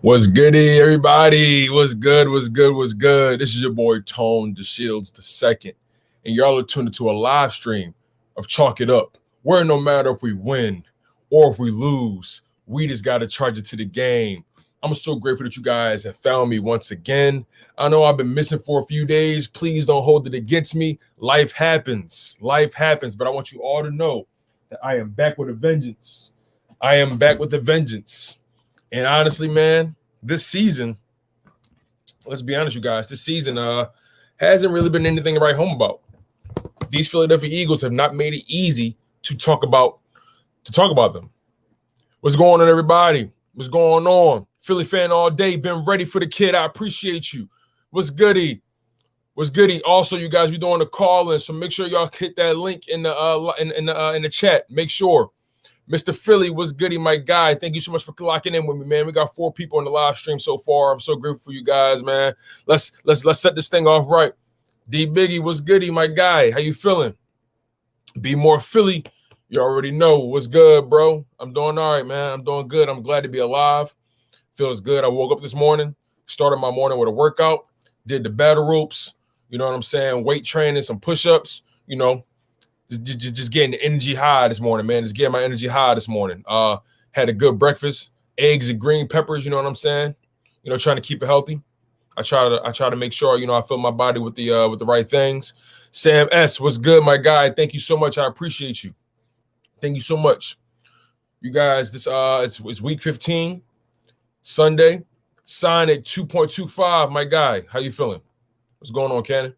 What's goody, everybody? What's good? What's good? What's good? This is your boy Tone DeShields the second, and y'all are tuned into a live stream of Chalk It Up, where no matter if we win or if we lose, we just got to charge it to the game. I'm so grateful that you guys have found me once again. I know I've been missing for a few days. Please don't hold it against me. Life happens. Life happens, but I want you all to know that I am back with a vengeance. I am back with a vengeance. And honestly, man, this season, let's be honest, you guys, this season hasn't really been anything to write home about. These Philadelphia Eagles have not made it easy to talk about them. What's going on, everybody? What's going on? Philly fan all day, been ready for the kid. I appreciate you. What's goody? What's goody? Also, you guys, we're doing a call-in, so make sure y'all hit that link in the chat. Make sure. Mr. Philly, what's goody, my guy? Thank you so much for locking in with me, man. We got 4 people on the live stream so far. I'm so grateful for you guys, man. Let's set this thing off right. D Biggie, what's goody, my guy? How you feeling? Be more Philly. You already know what's good, bro. I'm doing all right, man. I'm doing good. I'm glad to be alive. Feels good. I woke up this morning, started my morning with a workout, did the battle ropes. You know what I'm saying? Weight training, some push-ups. You know. Just getting the energy high this morning, man. Just getting my energy high this morning. Had a good breakfast, eggs and green peppers. You know what I'm saying? You know, trying to keep it healthy. I try to make sure, you know, I fill my body with the right things. Sam S, what's good, my guy? Thank you so much. I appreciate you. Thank you so much, you guys. This it's week 15, Sunday. Sign at 2.25, my guy. How you feeling? What's going on, Cannon?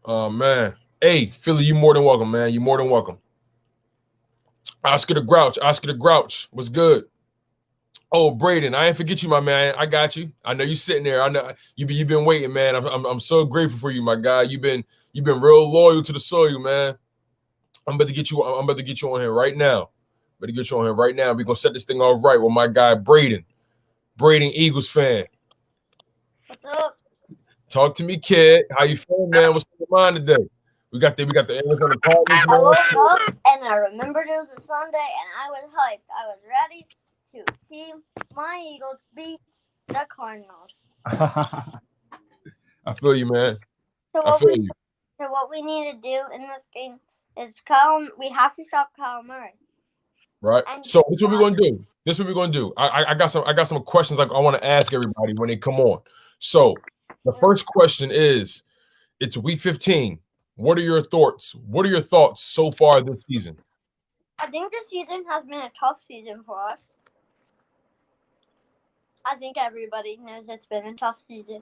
Oh, man. Hey, Philly, you more than welcome, man. You more than welcome. Oscar the Grouch. What's good? Oh, Braden, I ain't forget you, my man. I got you. I know you sitting there. I know you've been waiting, man. I'm so grateful for you, my guy. You've been real loyal to the soil, man. I'm about to get you on here right now. We're gonna set this thing off right with my guy Braden. Braden, Eagles fan. What's up? Talk to me, kid. How you feeling, man? What's on your mind today? We got the Arizona Cardinals. I woke up and I remembered it was a Sunday and I was hyped. I was ready to see my Eagles beat the Cardinals. I feel you, man. So what we need to do in this game is we have to stop Kyle Murray. Right. So this is what we're gonna do. I got some questions like I want to ask everybody when they come on. So the first question is, it's week 15. What are your thoughts? What are your thoughts so far this season? I think this season has been a tough season for us. I think everybody knows it's been a tough season.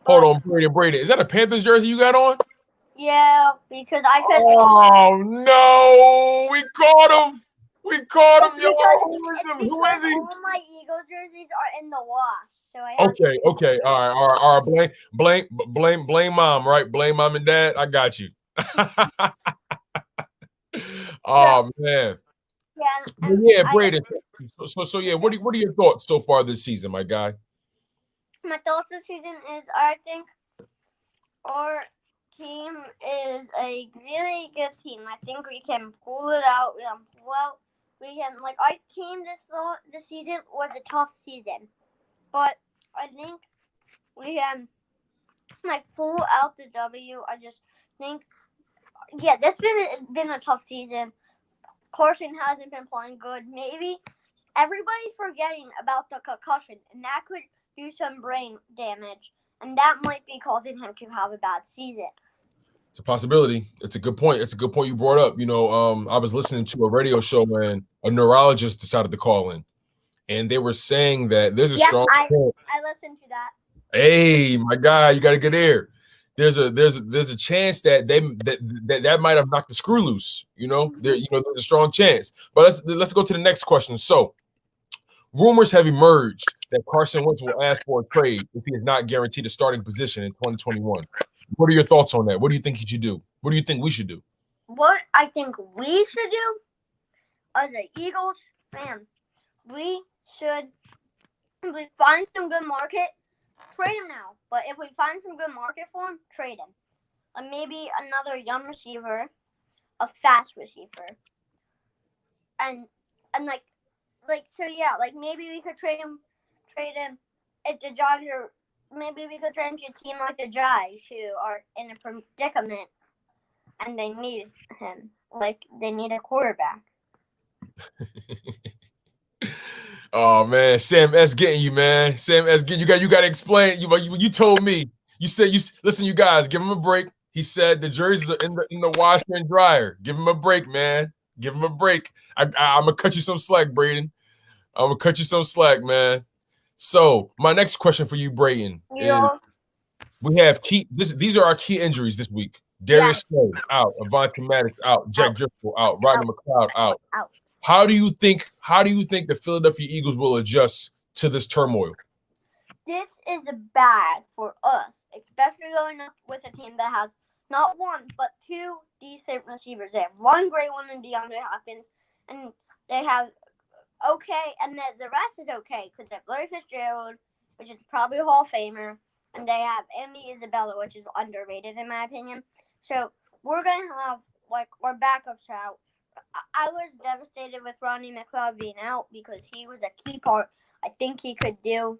Hold on, Brady. Is that a Panthers jersey you got on? Yeah, because I could. Oh no, we caught him. Yo. Who is he? All my Eagle jerseys are in the wash. So I Okay. All right. Blame mom, right? Blame mom and dad. I got you. Oh man. Yeah, Brady. So yeah, what are your thoughts so far this season, my guy? My thoughts this season is I think our team is a really good team. I think we can pull it out. Our team this season was a tough season, but I think we can pull out the W. I just think, yeah, this been a tough season. Carson hasn't been playing good. Maybe everybody's forgetting about the concussion, and that could do some brain damage, and that might be causing him to have a bad season. It's a possibility. It's a good point. You brought up. You know, I was listening to a radio show when a neurologist decided to call in, and they were saying that there's a strong. I listened to that. Hey, my guy, you got a good ear. There's a chance that that might have knocked the screw loose. You know, there's a strong chance. But let's go to the next question. So, rumors have emerged that Carson Wentz will ask for a trade if he is not guaranteed a starting position in 2021. What are your thoughts on that? What do you think he should do? What do you think we should do? What I think we should do as an Eagles fan, we find some good market, trade him now. But if we find some good market for him, trade him. Maybe another young receiver, a fast receiver, and maybe we could trade him if the Jags are. Maybe we could trade him to a team like the Jags who are in a predicament and they need him. Like they need a quarterback. Oh man, Sam S getting you, man. Sam S getting you got to explain. You told me. You said listen, you guys, give him a break. He said the jerseys are in the washer and dryer. Give him a break, man. Give him a break. I'm gonna cut you some slack, Braden. I'm gonna cut you some slack, man. So my next question for you, Braden, is we have these are our key injuries this week. Darius Slay out, Avonte Maddox out, Jack Driscoll out, Rodney McLeod out. How do you think the Philadelphia Eagles will adjust to this turmoil? This is bad for us, especially going up with a team that has not one but two decent receivers. They have one great one in DeAndre Hopkins, and they have and the rest is okay because they have Larry Fitzgerald, which is probably a Hall of Famer, and they have Andy Isabella, which is underrated in my opinion. So we're gonna have our backups out. I was devastated with Rodney McLeod being out because he was a key part. I think he could do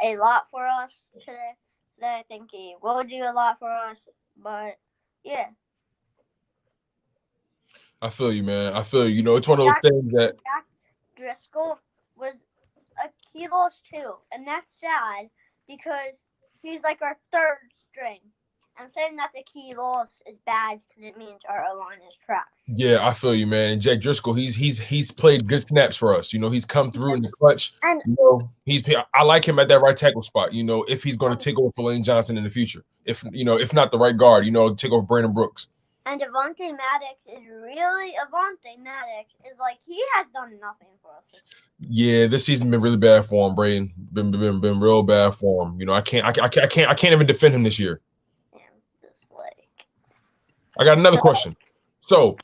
a lot for us today. I think he will do a lot for us. But yeah. I feel you, man. I feel you. You know, it's one of those things that Jack Driscoll was a key loss too, and that's sad because he's like our third string. I'm saying that the key loss is bad because it means our O-line is trash. Yeah, I feel you, man. And Jack Driscoll, he's played good snaps for us. You know, he's come through in the clutch. And you know, I like him at that right tackle spot. You know, if he's going to take over for Lane Johnson in the future, if not the right guard, take over Brandon Brooks. And Avonte Maddox like he has done nothing for us. Yeah, this season been really bad for him, Braden. Been real bad for him. You know, I can't even defend him this year. I got another question. So,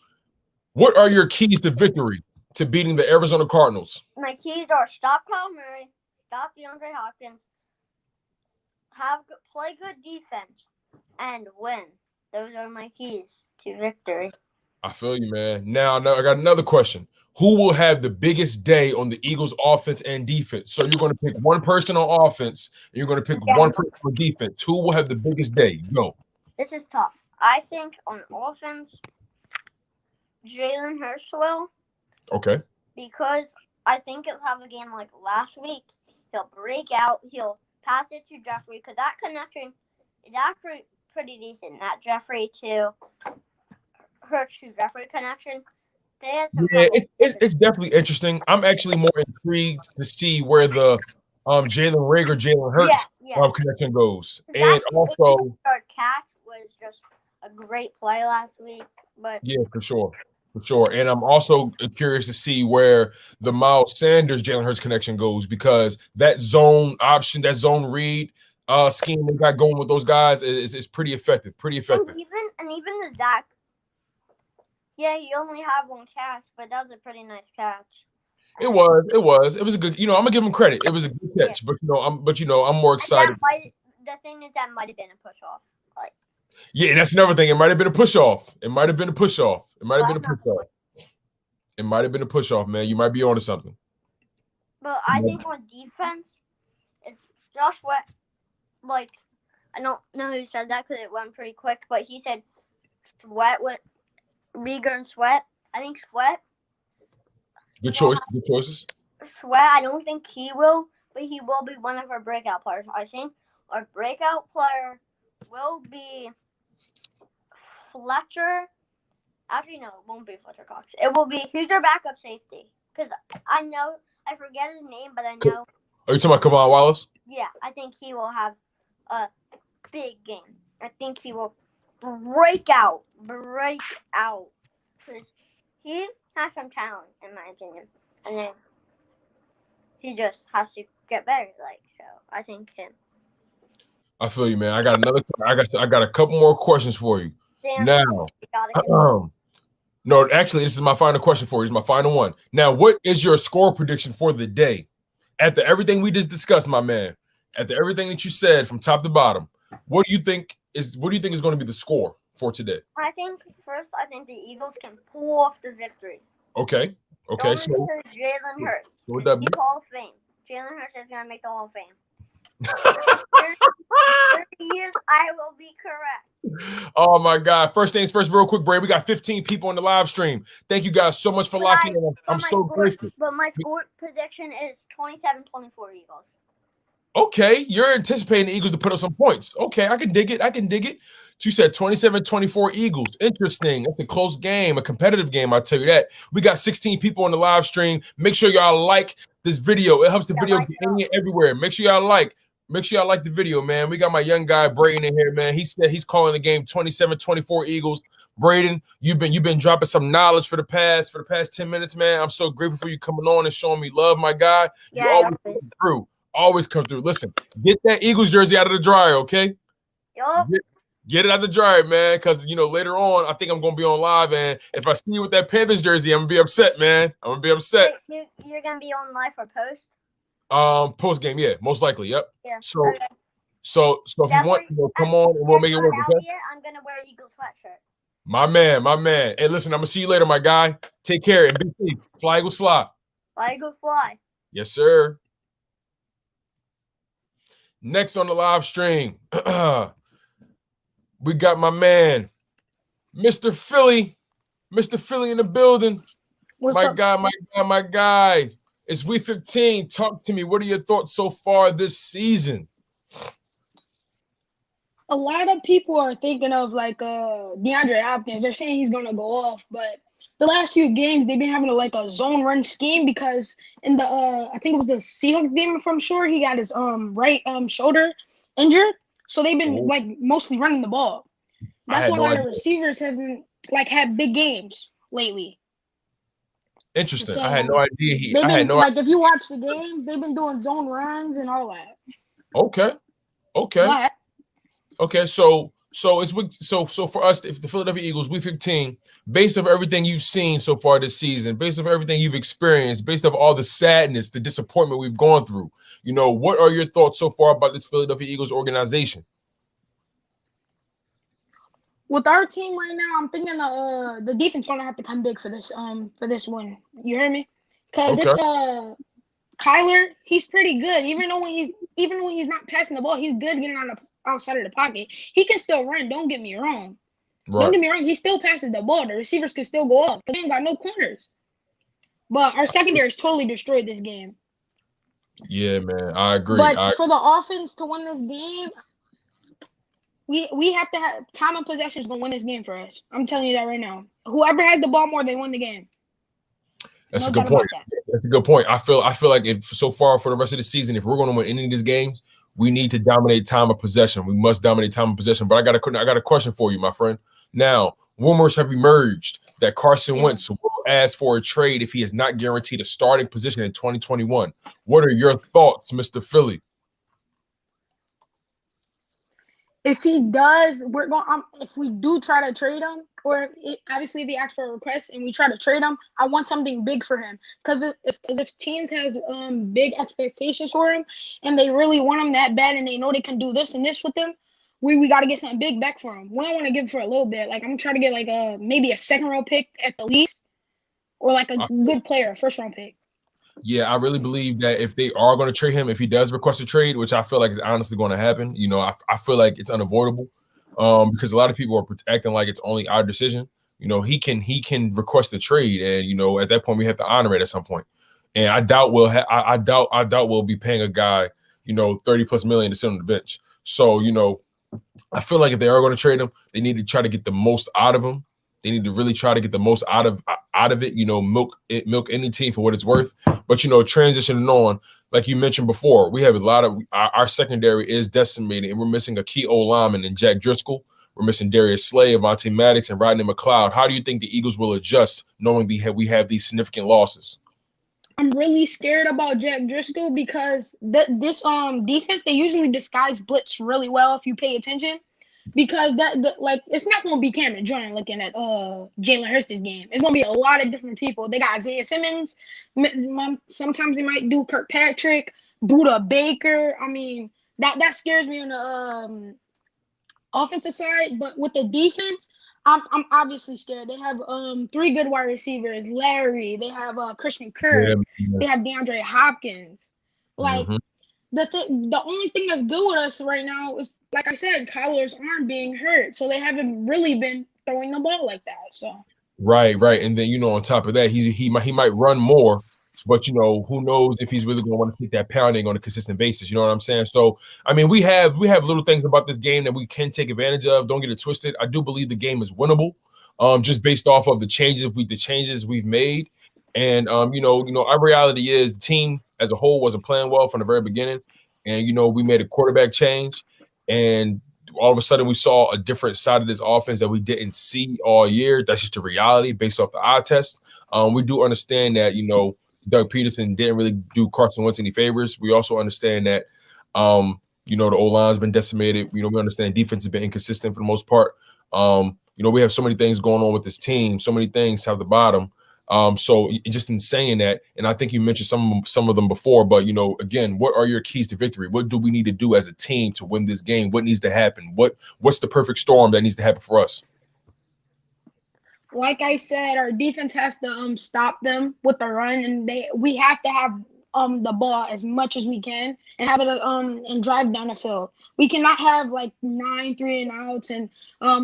what are your keys to victory to beating the Arizona Cardinals? My keys are stop Kyle Murray, stop DeAndre Hopkins, play good defense, and win. Those are my keys to victory. I feel you, man. Now I got another question. Who will have the biggest day on the Eagles' offense and defense? So you're going to pick one person on offense, and you're going to pick one person on defense. Who will have the biggest day? Go. This is tough. I think on offense, Jalen Hurts will. Okay. Because I think he'll have a game like last week. He'll break out. He'll pass it to Jeffrey because that connection is actually pretty decent. That Jeffrey to Hurts to Jeffrey connection. It's definitely interesting. I'm actually more intrigued to see where the Jalen Reagor, Jalen Hurts connection goes. And also, our catch was just a great play last week. But yeah, for sure. And I'm also curious to see where the Miles Sanders, Jalen Hurts connection goes because that zone option, that zone read scheme they got going with those guys is pretty effective. And even the Zach. Yeah, he only had one catch, but that was a pretty nice catch. It was a good. I'm gonna give him credit. It was a good catch, but I'm more excited. The thing is that might have been a push off. Yeah, and that's another thing. It might have been a push off. It might have been a push off, man. You might be onto something. But I think on defense, it's Josh Sweat. I don't know who said that because it went pretty quick, but he said Sweat with Reagor and Sweat. I think Sweat. Good choices. Sweat, I don't think he will, but he will be one of our breakout players. I think our breakout player will be Fletcher. Actually, no, it won't be Fletcher Cox. It will be who's our backup safety? Because I forget his name, but I know. Are you talking about Kavon Wallace? Yeah, I think he will have a big game. I think he will break out. Because he has some talent, in my opinion. And then he just has to get better. So I think him. I feel you, man. I got a couple more questions for you. Now, no, actually, this is my final question for you. This is my final one. Now, what is your score prediction for the day? After everything we just discussed, my man, after everything that you said from top to bottom, what do you think is going to be the score for today? I think the Eagles can pull off the victory. Okay. Okay, so Jalen Hurts. W. He's Hall of Fame. Jalen Hurts is gonna make the Hall of Fame. 30 years, I will be correct. Oh my God! First things first, real quick, Bray. We got 15 people on the live stream. Thank you guys so much for locking in. I'm so grateful. But my score prediction is 27-24 Eagles. Okay, you're anticipating the Eagles to put up some points. Okay, I can dig it. I can dig it. So you said 27-24 Eagles. Interesting. That's a close game, a competitive game. I'll tell you that. We got 16 people on the live stream. Make sure y'all like this video. It helps the video get everywhere. Make sure y'all like. Make sure y'all like the video, man. We got my young guy Braden in here, man. He said he's calling the game 27-24 Eagles. Braden, you've been dropping some knowledge for the past 10 minutes, man. I'm so grateful for you coming on and showing me love, my guy. You always come through. Always come through. Listen, get that Eagles jersey out of the dryer, okay? Yup. Get it out of the dryer, man, because, later on, I think I'm going to be on live, and if I see you with that Panthers jersey, I'm going to be upset, man. I'm going to be upset. You're going to be on live for post? Post game, yeah, most likely, yep. Yeah. So if you want, come on and we'll make it work. Okay? I'm gonna wear Eagles sweatshirt. My man. Hey, listen, I'm gonna see you later, my guy. Take care and be safe. Fly Eagles fly. Fly Eagles fly. Yes, sir. Next on the live stream, we got my man, Mr. Philly. Mr. Philly in the building. What's up? My guy. It's Week 15. Talk to me. What are your thoughts so far this season? A lot of people are thinking of DeAndre Hopkins. They're saying he's gonna go off, but the last few games they've been having a zone run scheme because in the I think it was the Seahawks game, if I'm sure, he got his right shoulder injured. So they've been mostly running the ball. That's why a lot of receivers haven't had big games lately. Interesting. So, I had no idea. If you watch the games, they've been doing zone runs and all that. Okay. Okay. So for us, if the Philadelphia Eagles, Week 15, based off everything you've seen so far this season, based off everything you've experienced, based off all the sadness, the disappointment we've gone through, what are your thoughts so far about this Philadelphia Eagles organization? With our team right now, I'm thinking the defense gonna have to come big for this win. You hear me? Because this Kyler, he's pretty good. Even when he's not passing the ball, he's good getting on the outside of the pocket. He can still run. Don't get me wrong. Right. Don't get me wrong. He still passes the ball. The receivers can still go off because they ain't got no corners. But our secondary is totally destroyed this game. Yeah, man, I agree. But for the offense to win this game, we have to have time of possession is going to win this game for us. I'm telling you that right now. Whoever has the ball more, they win the game. That's a good point. That's a good point. I feel like if so far for the rest of the season, if we're going to win any of these games, we need to dominate time of possession. We must dominate time of possession. But I got a question for you, my friend. Now, rumors have emerged that Carson Wentz will ask for a trade if he is not guaranteed a starting position in 2021. What are your thoughts, Mr. Philly? If he does, we're going. If we do try to trade him, or obviously if he asks for a request and we try to trade him, I want something big for him. Because if teams has big expectations for him and they really want him that bad and they know they can do this and this with him, we got to get something big back for him. We don't want to give him for a little bit. I'm trying to get maybe a second-round pick at the least, or a good player, a first-round pick. Yeah, I really believe that if they are going to trade him, if he does request a trade, which I feel like is honestly going to happen, I feel like it's unavoidable because a lot of people are acting like it's only our decision. He can request a trade, and at that point we have to honor it at some point. And I doubt we'll be paying a guy $30+ million to sit on the bench. So I feel like if they are going to trade him, they need to try to get the most out of him. They need to really try to get the most out of it, milk any team for what it's worth. But, transitioning on, like you mentioned before, we have a lot of our secondary is decimated, and we're missing a key O-lineman in Jack Driscoll. We're missing Darius Slay, Avonte Maddox, and Rodney McLeod. How do you think the Eagles will adjust knowing we have these significant losses? I'm really scared about Jack Driscoll because this defense, they usually disguise blitz really well if you pay attention. Because it's not going to be Cameron Jordan looking at Jalen Hurts this game. It's going to be a lot of different people. They got Isaiah Simmons. Sometimes they might do Kirkpatrick, Buda Baker. I mean, that scares me on the offensive side. But with the defense, I'm obviously scared. They have 3 good wide receivers. Larry. They have Christian Kirk. Yeah. They have DeAndre Hopkins. Like Mm-hmm. the only thing that's good with us right now is, like I said, Kyler's arm being hurt, so they haven't really been throwing the ball like that. So Right. And then on top of that, he might run more, but who knows if he's really going to want to take that pounding on a consistent basis. You know what I'm saying? So I mean, we have little things about this game that we can take advantage of. Don't get it twisted. I do believe the game is winnable, just based off of the changes we've made, and our reality is the team as a whole wasn't playing well from the very beginning, and we made a quarterback change, and all of a sudden we saw a different side of this offense that we didn't see all year. That's just the reality based off the eye test. We do understand that, Doug Peterson didn't really do Carson Wentz any favors. We also understand that, the O-line's been decimated. We understand defense has been inconsistent for the most part. We have so many things going on with this team, so many things have the bottom. So just in saying that, and I think you mentioned some of them before, but again, what are your keys to victory? What do we need to do as a team to win this game? What needs to happen? What's the perfect storm that needs to happen for us? like I said, our defense has to stop them with the run, and we have to have the ball as much as we can and have it and drive down the field. We cannot have like 9 3-and-outs and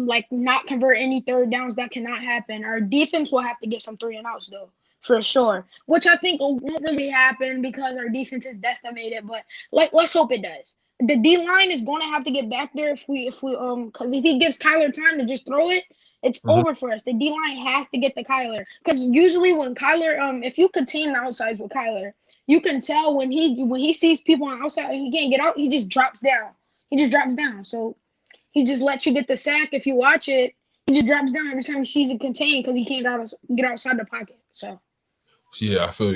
like not convert any third downs. That cannot happen. Our defense will have to get some 3-and-outs though, for sure. Which I think won't really happen because our defense is decimated. But let's hope it does. The D line is going to have to get back there if we because if he gives Kyler time to just throw it, it's over for us. The D line has to get to Kyler because usually when Kyler if you contain the outsides with Kyler, you can tell when he sees people on the outside and he can't get out, he just drops down. He just drops down. So he just lets you get the sack. If you watch it, he just drops down every time he sees it contained because he can't get outside the pocket. So yeah, I feel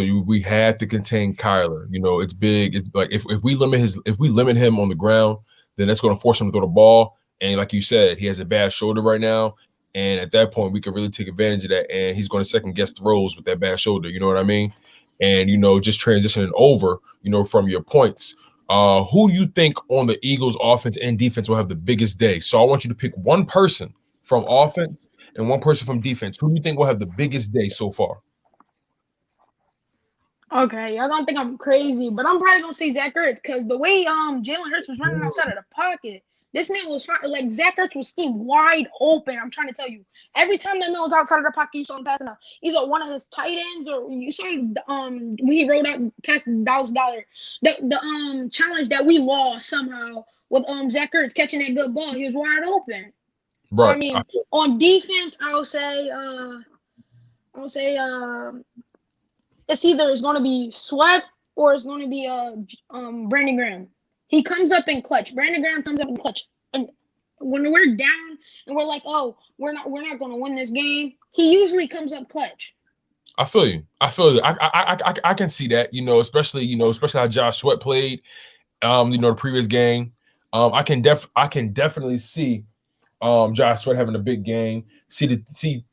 you. We have to contain Kyler. It's big. It's like if we limit him on the ground, then that's going to force him to throw the ball. And like you said, he has a bad shoulder right now. And at that point, we can really take advantage of that. And he's going to second guess throws with that bad shoulder. You know what I mean? And, just transitioning over, from your points, who do you think on the Eagles offense and defense will have the biggest day? So I want you to pick one person from offense and one person from defense. Who do you think will have the biggest day so far? okay, y'all gonna think I'm crazy, but I'm probably gonna say Zach Ertz because the way Jalen Hurts was running outside of the pocket, this man was like Zach Ertz was scheme wide open. I'm trying to tell you, every time that man was outside of the pocket, you saw him passing out either one of his tight ends or you saw him when he rolled out past Dallas Goedert. The challenge that we lost somehow with Zach Ertz catching that good ball, he was wide open. Right. I mean, on defense, I'll say it's going to be Sweat or it's going to be Brandon Graham. He comes up in clutch. Brandon Graham comes up in clutch. And when we're down and we're like, oh, we're not going to win this game, he usually comes up clutch. I feel you. I can see that, especially how Josh Sweat played, the previous game. I can definitely see Josh Sweat having a big game. The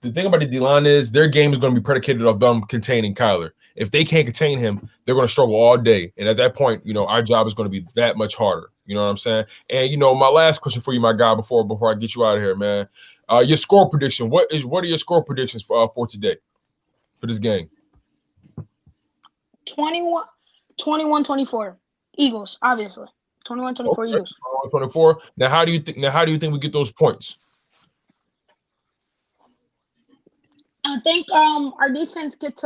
thing about the D-line is their game is going to be predicated off them containing Kyler. If they can't contain him, they're going to struggle all day. And at that point, our job is going to be that much harder. You know what I'm saying? And my last question for you, my guy, before I get you out of here, man. Your score prediction. What are your score predictions for today, for this game? 21-24. Eagles, obviously. 21-24 Eagles. 21-24. Now, how do you think we get those points? I think our defense gets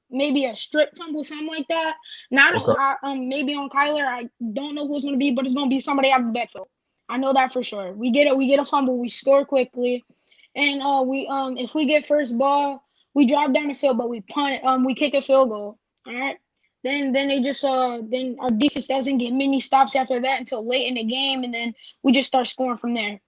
maybe a strip fumble, something like that. Maybe on Kyler. I don't know who it's going to be, but it's going to be somebody out of the backfield. I know that for sure. We get a fumble, we score quickly, and if we get first ball, we drive down the field, but we punt it. We kick a field goal. All right. Then they just then our defense doesn't get many stops after that until late in the game, and then we just start scoring from there.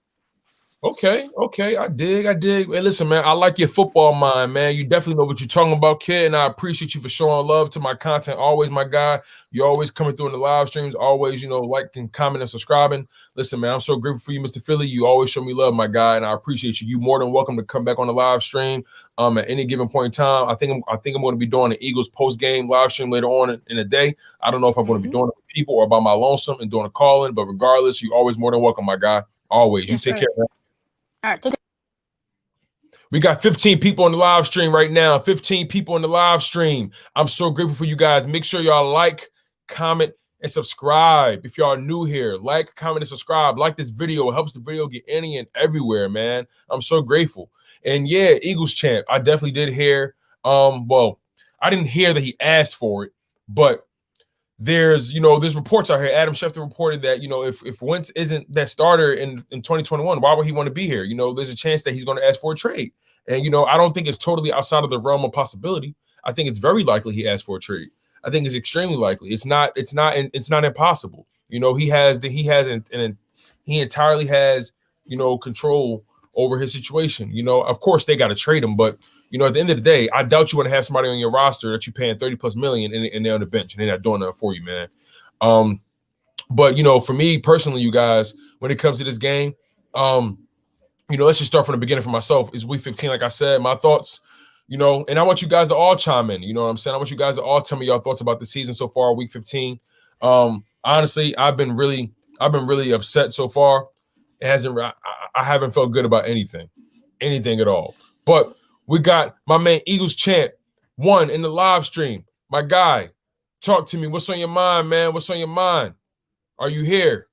Okay, I dig. Hey, listen, man, I like your football mind, man. You definitely know what you're talking about, kid, and I appreciate you for showing love to my content. Always, my guy. You're always coming through in the live streams, always, liking, commenting, and subscribing. Listen, man, I'm so grateful for you, Mr. Philly. You always show me love, my guy, and I appreciate you. You're more than welcome to come back on the live stream at any given point in time. I think I'm going to be doing the Eagles post-game live stream later on in the day. I don't know if I'm going to be doing it with people or by my lonesome and doing a call-in, but regardless, you're always more than welcome, my guy. Always. You take care, man. All right, take it. We got 15 people on the live stream right now. 15 people on the live stream. I'm so grateful for you guys. Make sure y'all like, comment, and subscribe. If y'all are new here, like, comment, and subscribe. Like this video. It helps the video get any and everywhere, man. I'm so grateful. And yeah, Eagles champ. I definitely did hear. Well, I didn't hear that he asked for it, but there's reports out here. Adam Schefter reported that, if Wentz isn't that starter in 2021, why would he want to be here? There's a chance that he's going to ask for a trade. And, I don't think it's totally outside of the realm of possibility. I think it's very likely he asked for a trade. I think it's extremely likely. It's not impossible. He entirely has, control over his situation. Of course they got to trade him, but at the end of the day, I doubt you want to have somebody on your roster that you're paying $30+ million and they're on the bench and they're not doing nothing for you, man. But for me personally, you guys, when it comes to this game, let's just start from the beginning for myself. It's week 15, like I said, my thoughts, and I want you guys to all chime in. You know what I'm saying? I want you guys to all tell me your thoughts about the season so far, week 15. Honestly, I've been really upset so far. I haven't felt good about anything at all. But we got my man Eagles champ 1 in the live stream. My guy, talk to me. What's on your mind, man? What's on your mind? Are you here?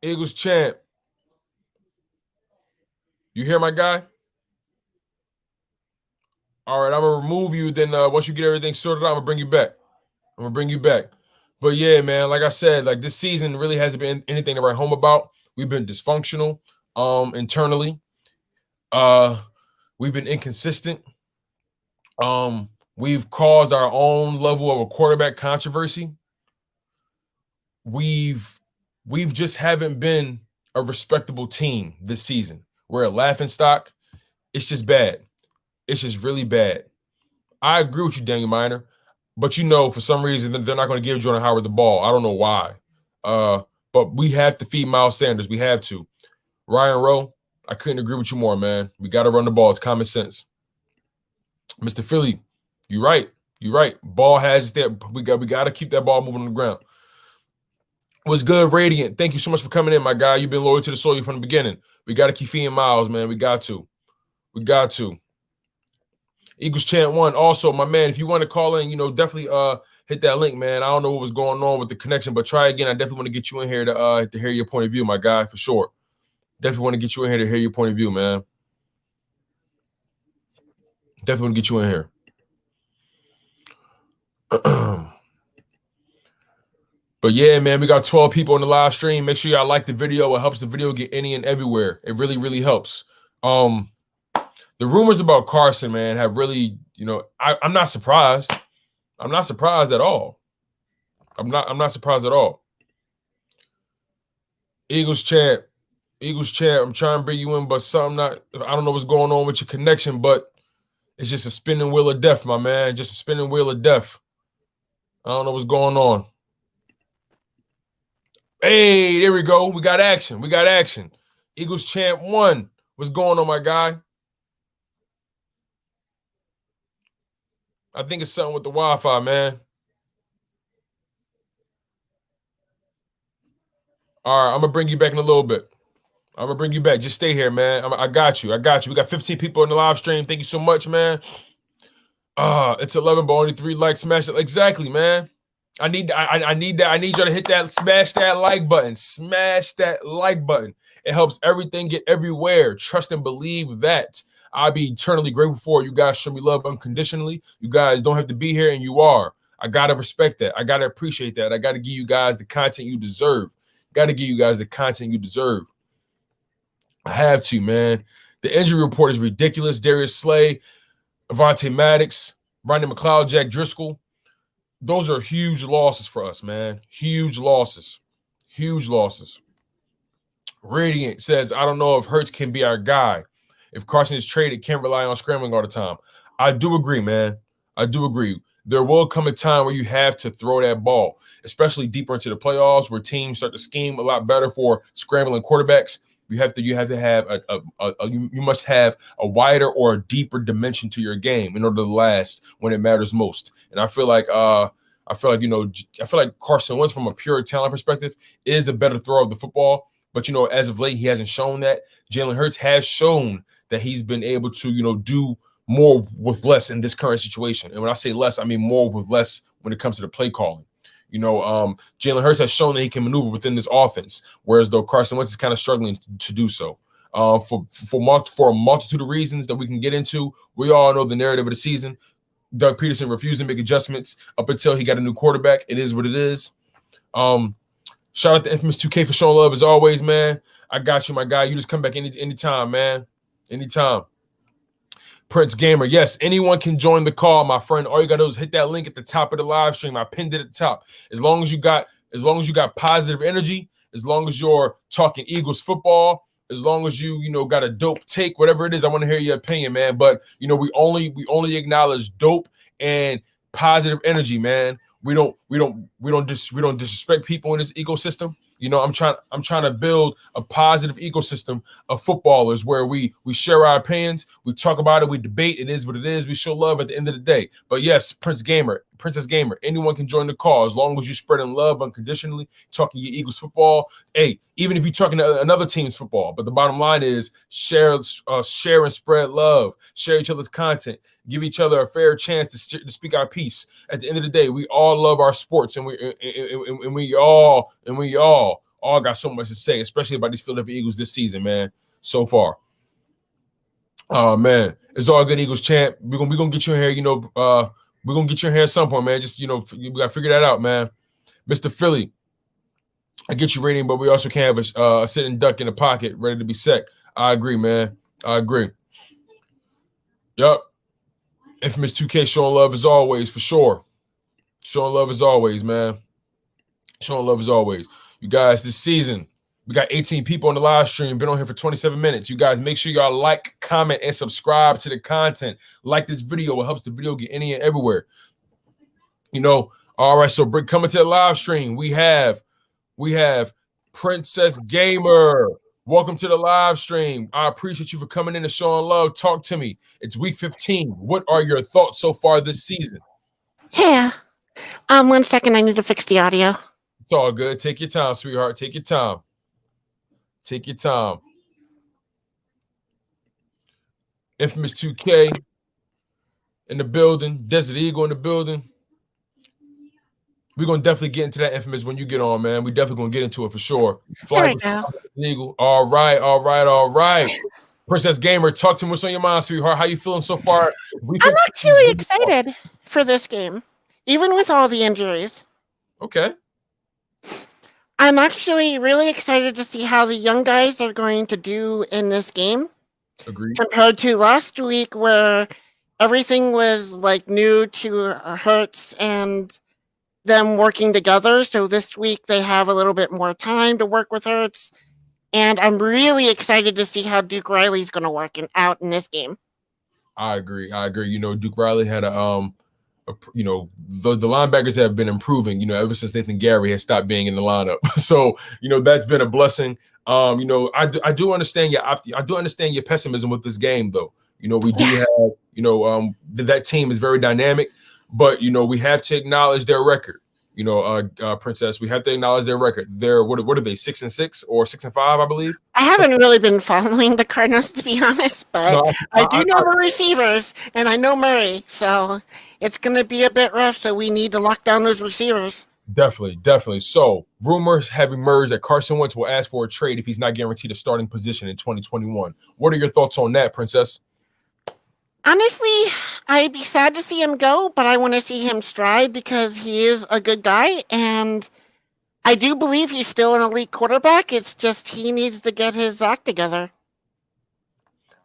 Eagles champ. You hear my guy? All right, I'm going to remove you. Then once you get everything sorted out, I'm going to bring you back. But yeah, man, like I said, like this season really hasn't been anything to write home about. We've been dysfunctional internally. We've been inconsistent. We've caused our own level of a quarterback controversy. We've just haven't been a respectable team this season. We're a laughingstock. It's just bad. It's just really bad. I agree with you, Daniel Minor, but for some reason they're not going to give Jordan Howard the ball. I don't know why. But we have to feed Miles Sanders. We have to. Ryan Rowe, I couldn't agree with you more, man. We got to run the ball. It's common sense. Mr. Philly, you're right. Ball has that. We got to keep that ball moving on the ground. What's good, Radiant? Thank you so much for coming in, my guy. You've been loyal to the soil from the beginning. We got to keep feeding Miles, man. We got to. Eagles chant 1. Also, my man, if you want to call in, definitely hit that link, man. I don't know what was going on with the connection, but try again. I definitely want to get you in here to hear your point of view, my guy, for sure. Definitely want to get you in here to hear your point of view, man. Definitely want to get you in here. But yeah, man, we got 12 people on the live stream. Make sure y'all like the video. It helps the video get any and everywhere. It really, really helps. The rumors about Carson, man, have really, I'm not surprised. I'm not surprised at all. I'm not surprised at all. Eagles champ. I'm trying to bring you in, but I don't know what's going on with your connection, but it's just a spinning wheel of death, my man. Just a spinning wheel of death. I don't know what's going on. Hey, there we go. We got action. Eagles champ 1. What's going on, my guy? I think it's something with the Wi-Fi, man. All right, I'm going to bring you back in a little bit. Just stay here, man. I got you. We got 15 people in the live stream. Thank you so much, man. It's 11, but only 3 likes. Smash it. Exactly, man. I need that. I need y'all to hit that, smash that like button. It helps everything get everywhere. Trust and believe that. I'll be eternally grateful for it. You guys show me love unconditionally. You guys don't have to be here, and you are. I got to respect that. I got to appreciate that. I got to give you guys the content you deserve. I have to, man. The injury report is ridiculous. Darius Slay, Avonte Maddox, Rodney McLeod, Jack Driscoll. Those are huge losses for us, man. Huge losses. Radiant says, I don't know if Hurts can be our guy. If Carson is traded, can't rely on scrambling all the time. I do agree, man. There will come a time where you have to throw that ball, especially deeper into the playoffs where teams start to scheme a lot better for scrambling quarterbacks. You have to have you must have a wider or a deeper dimension to your game in order to last when it matters most. And I feel like Carson Wentz, from a pure talent perspective, is a better thrower of the football. But, as of late, he hasn't shown that. Jalen Hurts has shown that he's been able to, do more with less in this current situation. And when I say less, I mean more with less when it comes to the play calling. Jalen Hurts has shown that he can maneuver within this offense, whereas though Carson Wentz is kind of struggling to do so. For a multitude of reasons that we can get into, we all know the narrative of the season. Doug Peterson refused to make adjustments up until he got a new quarterback. It is what it is. Shout out to Infamous 2K for showing love as always, man. I got you, my guy. You just come back anytime, man. Anytime. Prince Gamer, yes, anyone can join the call, my friend. All you gotta do is hit that link at the top of the live stream. I pinned it at the top. As long as you got positive energy, as long as you're talking Eagles football, as long as you got a dope take, whatever it is, I want to hear your opinion, man. But we only acknowledge dope and positive energy, man. We don't disrespect people in this ecosystem. I'm trying to build a positive ecosystem of footballers where we share our opinions, we talk about it, we debate. It is what it is. We show love at the end of the day. But yes, Princess Gamer, anyone can join the call as long as you're spreading love unconditionally, talking your Eagles football. Hey, even if you're talking to another team's football. But the bottom line is share and spread love, share each other's content, give each other a fair chance to speak our piece. At the end of the day, we all love our sports, and we all got so much to say, especially about these Philadelphia Eagles this season, man. So far, oh man, it's all good, Eagles champ. We're gonna get you in here, we're gonna get you in here at some point, man. Just we gotta figure that out, man. Mr. Philly, I get you rating, but we also can't have a sitting duck in the pocket ready to be set. I agree, man. I agree. Yup. Infamous 2K showing love as always, for sure. Showing love as always, man. Showing love as always. You guys, this season, we got 18 people on the live stream. Been on here for 27 minutes. You guys, make sure y'all like, comment, and subscribe to the content. Like this video. It helps the video get any and everywhere. All right, so coming to the live stream, we have Princess Gamer. Welcome to the live stream. I appreciate you for coming in and showing love. Talk to me. It's week 15. What are your thoughts so far this season? Yeah. 1 second. I need to fix the audio. It's all good. Take your time, sweetheart. Take your time. Take your time. Infamous 2K in the building. Desert Eagle in the building. We're going to definitely get into that, Infamous, when you get on, man. We definitely going to get into it for sure. There we go. Eagle. All right. Princess Gamer, talk to me. What's on your mind, sweetheart? How you feeling so far? I'm actually excited for this game, even with all the injuries. Okay. I'm actually really excited to see how the young guys are going to do in this game. Agreed. Compared to last week where everything was like new to Hurts and them working together. So this week they have a little bit more time to work with Hurts. And I'm really excited to see how Duke Riley's going to work out in this game. I agree. Duke Riley had the linebackers have been improving, ever since Nathan Gary has stopped being in the lineup. So, that's been a blessing. I do understand your pessimism with this game, though. We do have, that team is very dynamic, but, we have to acknowledge their record. Princess, we have to acknowledge their record. They're what are they, 6-6 or 6-5, I believe? I haven't really been following the Cardinals, to be honest, but I do know the receivers, and I know Murray, so it's going to be a bit rough, so we need to lock down those receivers. Definitely. So, rumors have emerged that Carson Wentz will ask for a trade if he's not guaranteed a starting position in 2021. What are your thoughts on that, Princess? Honestly, I'd be sad to see him go, but I want to see him stride because he is a good guy, and I do believe he's still an elite quarterback. It's just he needs to get his act together.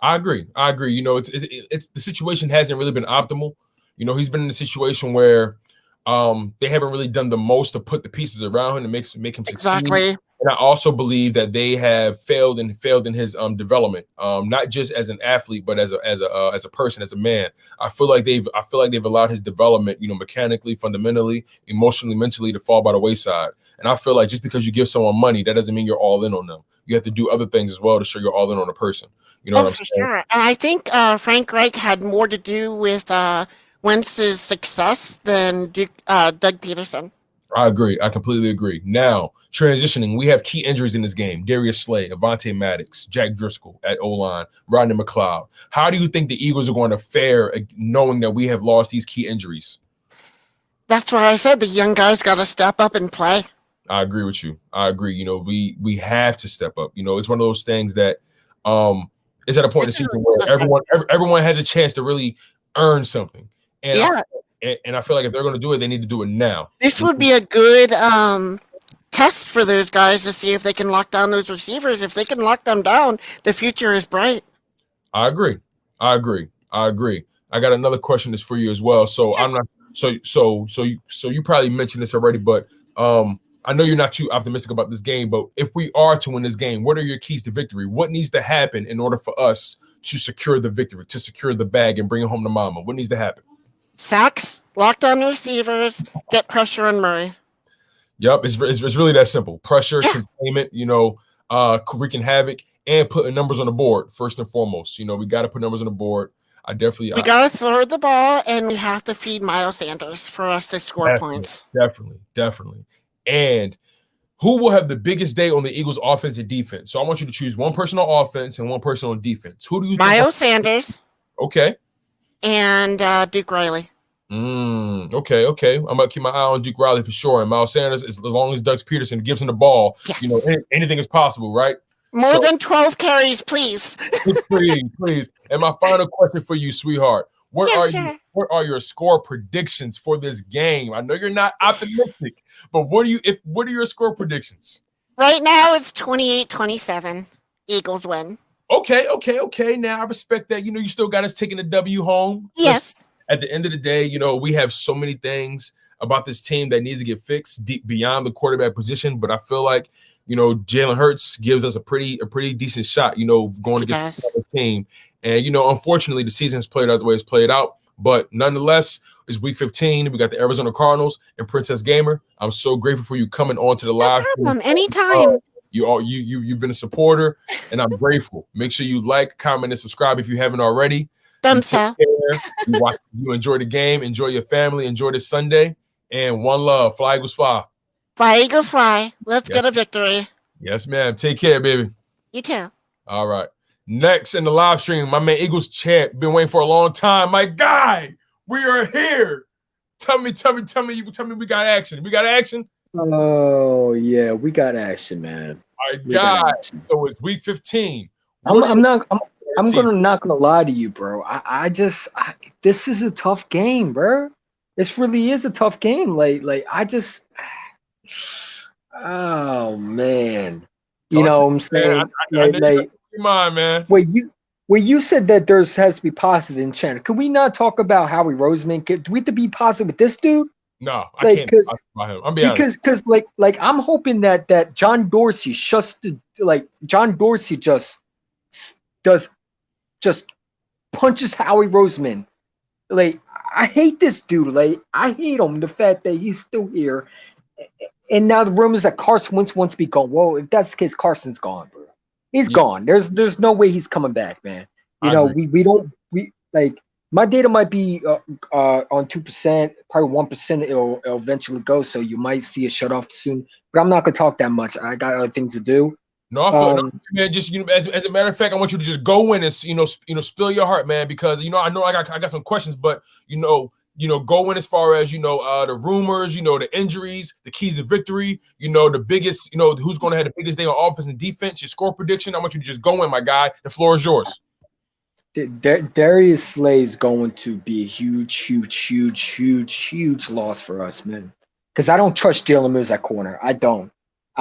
I agree. It's the situation hasn't really been optimal. He's been in a situation where they haven't really done the most to put the pieces around him to make him succeed. Exactly. And I also believe that they have failed in his development, not just as an athlete, but as a person, as a man. I feel like they've allowed his development, mechanically, fundamentally, emotionally, mentally, to fall by the wayside. And I feel like just because you give someone money, that doesn't mean you're all in on them. You have to do other things as well to show you're all in on a person. What I'm saying? Sure. And I think Frank Reich had more to do with Wentz's success than Doug Peterson. I agree. I completely agree. Now, Transitioning, we have key injuries in this game. Darius Slay, Avonte Maddox, Jack Driscoll at O-line, Rodney McLeod. How do you think the Eagles are going to fare knowing that we have lost these key injuries? That's why I said the young guys got to step up and play. I agree with you. I agree. You know, we have to step up. You know, it's one of those things that is at a point in the season where everyone has a chance to really earn something. And yeah. I feel like if they're going to do it, they need to do it now. This would be a good test for those guys to see if they can lock down those receivers. If they can lock them down, the future is bright. I agree. I got another question that's for you as well. So sure. I'm not so you probably mentioned this already, but I know you're not too optimistic about this game, but if we are to win this game, what are your keys to victory? What needs to happen in order for us to secure the victory, to secure the bag and bring it home to mama? What needs to happen? Sacks, lock down receivers, get pressure on Murray. Yep, it's really that simple. Pressure, containment, you know, wreaking havoc, and putting numbers on the board first and foremost. You know, we got to put numbers on the board. We got to throw the ball, and we have to feed Miles Sanders for us to score points. Definitely. And who will have the biggest day on the Eagles' offense and defense? So I want you to choose one person on offense and one person on defense. Who do you think? Miles Sanders. Okay. And Duke Riley. Okay. I'm gonna keep my eye on Duke Riley for sure. And Miles Sanders, as long as Doug Peterson gives him the ball, yes. You know, anything is possible, right? More than 12 carries, please. please. And my final question for you, sweetheart. What are your score predictions for this game? I know you're not optimistic, but what are your score predictions? Right now it's 28-27. Eagles win. Okay. Now I respect that. You know, you still got us taking the W home. Yes. At the end of the day, you know, we have so many things about this team that needs to get fixed deep beyond the quarterback position. But I feel like, you know, Jalen Hurts gives us a pretty decent shot, you know, going against the team. And, you know, unfortunately, the season has played out the way it's played out. But nonetheless, it's Week 15. We got the Arizona Cardinals and Princess Gamer. I'm so grateful for you coming on to the live. No problem. Anytime. You've been a supporter, and I'm grateful. Make sure you like, comment, and subscribe if you haven't already. Done so. You enjoy the game, enjoy your family, enjoy this Sunday, and one love. Fly Eagles fly. Fly Eagles fly. Let's get a victory. Yes, ma'am. Take care, baby. You too. All right. Next in the live stream, my man Eagles champ. Been waiting for a long time. My guy, we are here. Tell me we got action. We got action? Oh, yeah, we got action, man. All right, guys. So it's Week 15. I'm not gonna lie to you, bro. This is a tough game, bro. This really is a tough game. Oh man. You know what I'm saying? Man. When you said that there has to be positive in China, could we not talk about Howie Roseman? Do we have to be positive with this dude? No, I can't. About him. I'm being honest. Because I'm hoping that John Dorsey just punches Howie Roseman. Like, I hate this dude. Like, I hate him. The fact that he's still here, and now the rumors that Carson Wentz wants to be gone. Well, if that's the case, Carson's gone, bro. He's gone. There's no way he's coming back, man. You know, we my data might be on 2%, probably 1%. It'll eventually go, so you might see it shut off soon. But I'm not gonna talk that much. I got other things to do. No, I feel man. Just as a matter of fact, I want you to just go in and spill your heart, man. Because I know I got some questions, but go in as far as the rumors, the injuries, the keys to victory, the biggest, who's going to have the biggest day on offense and defense, your score prediction. I want you to just go in, my guy. The floor is yours. Darius Slay is going to be a huge loss for us, man. Because I don't trust Jalen Mills at corner. I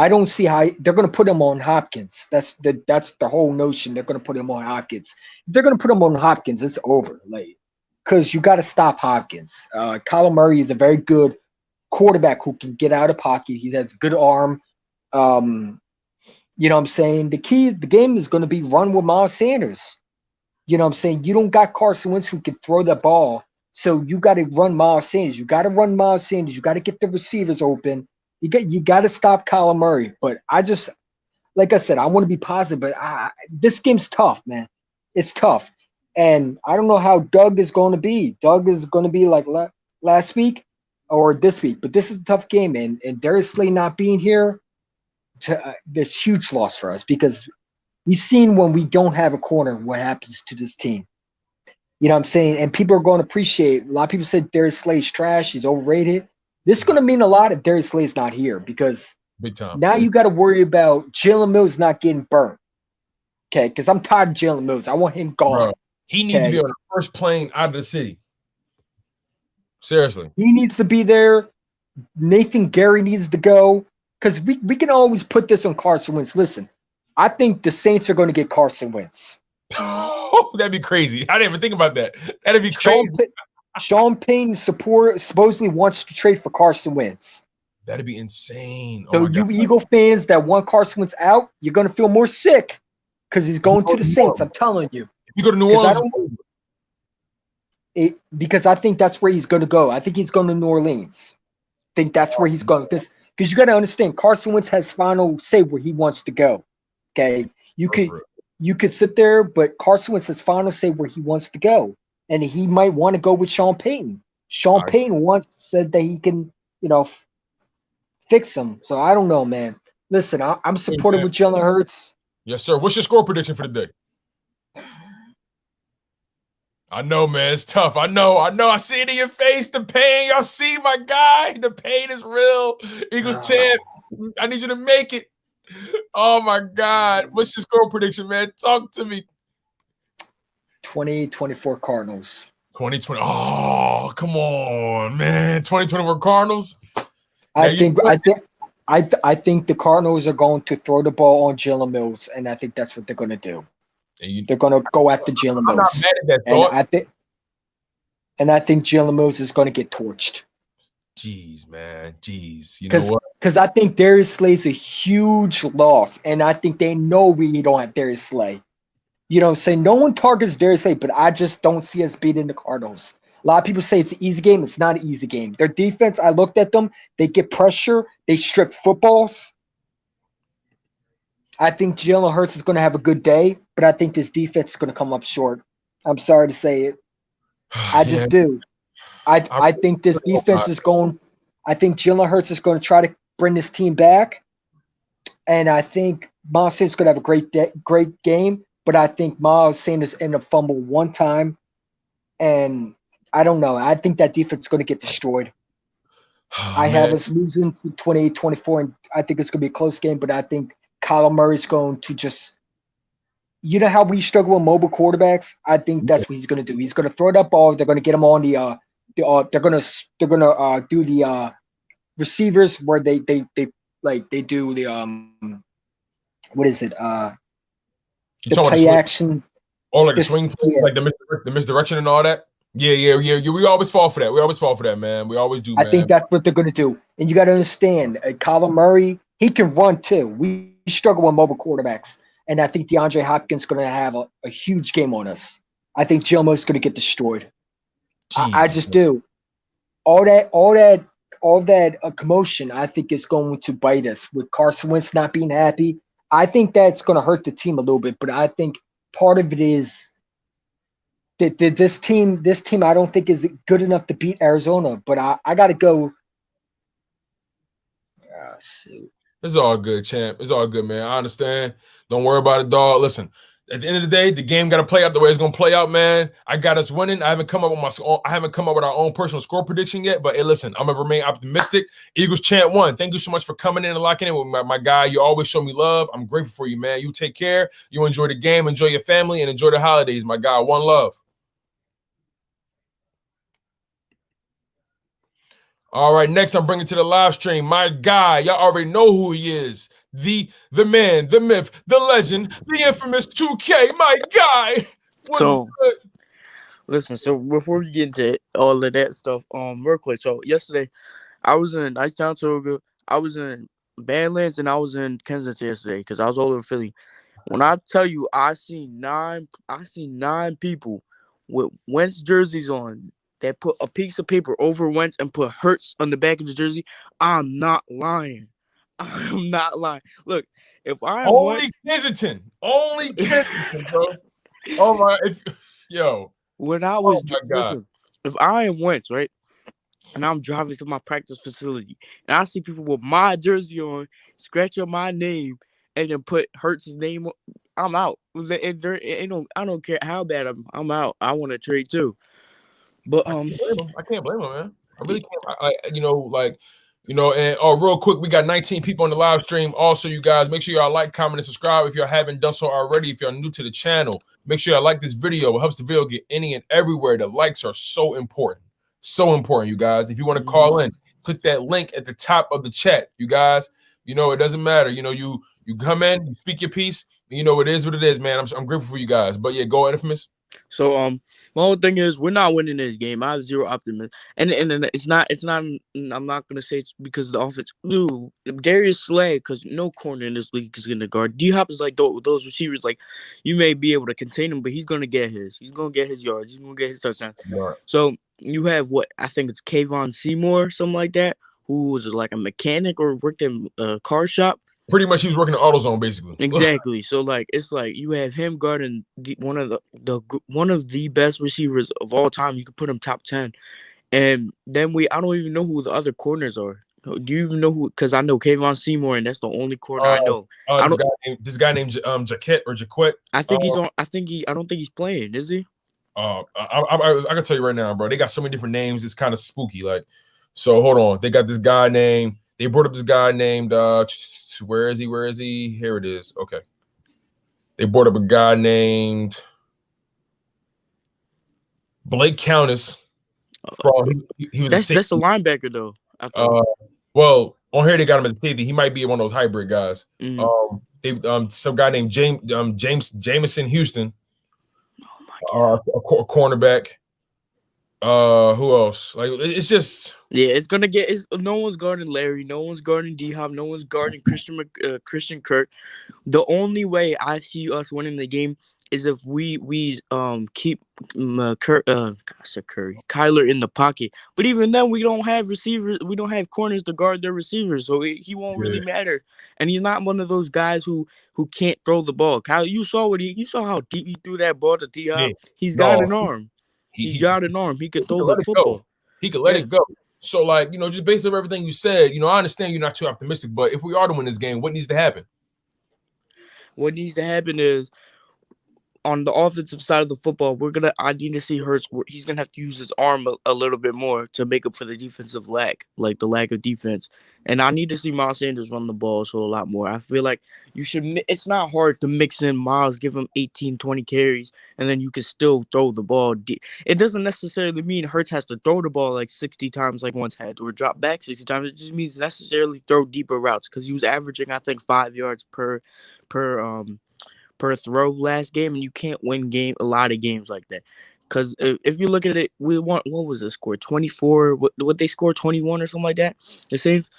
don't see how they're going to put him on Hopkins. That's the whole notion. They're going to put him on Hopkins. If they're going to put him on Hopkins, it's over, because you got to stop Hopkins. Kyler Murray is a very good quarterback who can get out of pocket. He has a good arm. You know what I'm saying? The game is going to be run with Miles Sanders. You know what I'm saying? You don't got Carson Wentz who can throw the ball, so you got to run Miles Sanders. You got to run Miles Sanders. You got to get the receivers open. You got to stop Kyler Murray. But like I said, I want to be positive, but this game's tough, man. It's tough. And I don't know how Doug is going to be. Doug is going to be like last week or this week. But this is a tough game, and Darius Slay not being here, this huge loss for us because we've seen when we don't have a corner what happens to this team. You know what I'm saying? And people are going to appreciate. A lot of people said Darius Slay's trash. He's overrated. This is going to mean a lot if Darius Slay's not here because Big time. now you got to worry about Jalen Mills not getting burnt. Okay, because I'm tired of Jalen Mills. I want him gone. Bro, he needs to be on the first plane out of the city. Seriously. He needs to be there. Nathan Gary needs to go because we can always put this on Carson Wentz. Listen, I think the Saints are going to get Carson Wentz. That'd be crazy. I didn't even think about that. That'd be crazy. Sean Payton supposedly wants to trade for Carson Wentz. That'd be insane. So you Eagle fans that want Carson Wentz out, you're going to feel more sick because he's going to the Saints. I'm telling you. If you go to New Orleans. Because I think that's where he's going to go. I think he's going to New Orleans. I think that's where he's going. Because you got to understand, Carson Wentz has final say where he wants to go. Okay, you could sit there, but Carson Wentz has final say where he wants to go, and he might want to go with Sean Payton. Sean Payton once said that he can, fix him. So I don't know, man. Listen, I'm supportive with Jalen Hurts. Yes, sir. What's your score prediction for the day? I know, man. It's tough. I know. I see it in your face. The pain. Y'all see, my guy. The pain is real. Eagles champ. I need you to make it. Oh, my God. What's your score prediction, man? Talk to me. 2024 Cardinals. 2020. Oh, come on, man. 2024 Cardinals. I think the Cardinals are going to throw the ball on Jalen Mills, and I think that's what they're going to do. They're going to go after Jalen Mills. I'm not mad at that thought. And I think Jalen Mills is going to get torched. Jeez, man. Jeez. You know what? Because I think Darius Slay's a huge loss, and I think they know we don't have Darius Slay. You know what I'm saying? No one targets Darius Slay, but I just don't see us beating the Cardinals. A lot of people say it's an easy game. It's not an easy game. Their defense, I looked at them. They get pressure. They strip footballs. I think Jalen Hurts is going to have a good day, but I think this defense is going to come up short. I'm sorry to say it. I just do. I think this defense is going – I think Jalen Hurts is going to try to bring this team back, and I think Miles Sanders is going to have a great game, but I think Miles Sanders end up fumble one time, and I don't know. I think that defense is going to get destroyed. I have us losing to 28-24, and I think it's going to be a close game, but I think Kyler Murray's going to just – you know how we struggle with mobile quarterbacks? I think that's what he's going to do. He's going to throw that ball. They're going to get him on they're gonna do the receivers where they do the what is it the play action like the swing play, like the misdirection and all that. Yeah. We always fall for that. Man. We always do. I think that's what they're gonna do, and you got to understand, Kyler Murray, he can run too. We struggle with mobile quarterbacks, and I think DeAndre Hopkins is gonna have a huge game on us. I think Jomo's gonna get destroyed. I just do. All that commotion, I think, is going to bite us. With Carson Wentz not being happy, I think that's going to hurt the team a little bit. But I think part of it is that this team, I don't think is good enough to beat Arizona. But I got to go. Shoot. It's all good, champ. It's all good, man. I understand. Don't worry about it, dog. Listen. At the end of the day, the game got to play out the way it's going to play out, man. I got us winning. I haven't come up with our own personal score prediction yet, but hey, listen, I'm gonna remain optimistic. Eagles champ won. Thank you so much for coming in and locking in with my guy. You always show me love. I'm grateful for you, man. You take care. You enjoy the game, enjoy your family, and enjoy the holidays, my guy. One love. All right, next I'm bringing to the live stream my guy. Y'all already know who he is. The man, the myth, the legend, the infamous 2K, my guy. Listen, so before we get into all of that stuff, real quick. So yesterday, I was in Nicetown, Toga. I was in Badlands, and I was in Kensington yesterday because I was all over Philly. When I tell you, I see nine people with Wentz jerseys on that put a piece of paper over Wentz and put Hurts on the back of the jersey. I'm not lying. I'm not lying. Look, if I am only Kensington, bro. Oh my, yo. When I was listen, if I am Wentz, right? and I'm driving to my practice facility, and I see people with my jersey on, scratch up my name, and then put Hurts' name on, I'm out. I don't care how bad I'm out. I want to trade too. But I can't blame him, man. I really can't. And real quick, we got 19 people on the live stream. Also, you guys, make sure y'all like, comment, and subscribe if y'all haven't done so already. If you're new to the channel, make sure y'all like this video. It helps the video get any and everywhere. The likes are so important. So important, you guys. If you want to call in, click that link at the top of the chat, you guys. It doesn't matter. You come in, you speak your piece. It is what it is, man. I'm grateful for you guys. But yeah, go Infamous. So my whole thing is we're not winning this game. I have zero optimism, and it's not. I'm not gonna say it's because of the offense. Dude, Darius Slay, because no corner in this league is gonna guard. D-Hop is like those receivers. Like you may be able to contain him, but he's gonna get his. He's gonna get his yards. He's gonna get his touchdowns. Right. So you have what I think it's Kayvon Seymour, something like that, who was like a mechanic or worked in a car shop. Pretty much, he was working the AutoZone, basically. Exactly. So it's like you have him guarding one of the best receivers of all time. You could put him top 10, and then I don't even know who the other corners are. Do you even know who? Because I know Kayvon Seymour, and that's the only corner I know. This guy named Jaquette or Jaquette. I think he's on. I don't think he's playing. Is he? I can tell you right now, bro. They got so many different names. It's kind of spooky. So hold on. They got this guy named. They brought up this guy named. Where is he? Here it is. Okay. They brought up a guy named Blake Countess. He was that's a linebacker though. Well, on here they got him as a safety. He might be one of those hybrid guys. Mm-hmm. Some guy named Jameson Houston. Oh my God. A cornerback. Who else? It's just it's gonna get. No one's guarding Larry. No one's guarding D-Hop. No one's guarding Christian Kirk. The only way I see us winning the game is if we keep Kyler in the pocket. But even then, we don't have receivers. We don't have corners to guard their receivers, so he won't really matter. And he's not one of those guys who can't throw the ball. Kyler, you saw how deep he threw that ball to D-Hop. Yeah. He's got an arm. He's got an arm. He can throw the football. He could let it go. So, just based on everything you said, I understand you're not too optimistic, but if we are to win this game, what needs to happen? What needs to happen is on the offensive side of the football, I need to see Hurts. He's gonna have to use his arm a little bit more to make up for the defensive lack, like the lack of defense. And I need to see Miles Sanders run the ball a lot more. I feel like you should. It's not hard to mix in Miles, give him 18, 20 carries, and then you can still throw the ball. It doesn't necessarily mean Hurts has to throw the ball like 60 times like Wentz had, or drop back 60 times. It just means necessarily throw deeper routes because he was averaging, I think, 5 yards per throw last game, and you can't win a lot of games like that. Because if you look at it, what was the score? 24? What they scored 21 or something like that? The Saints.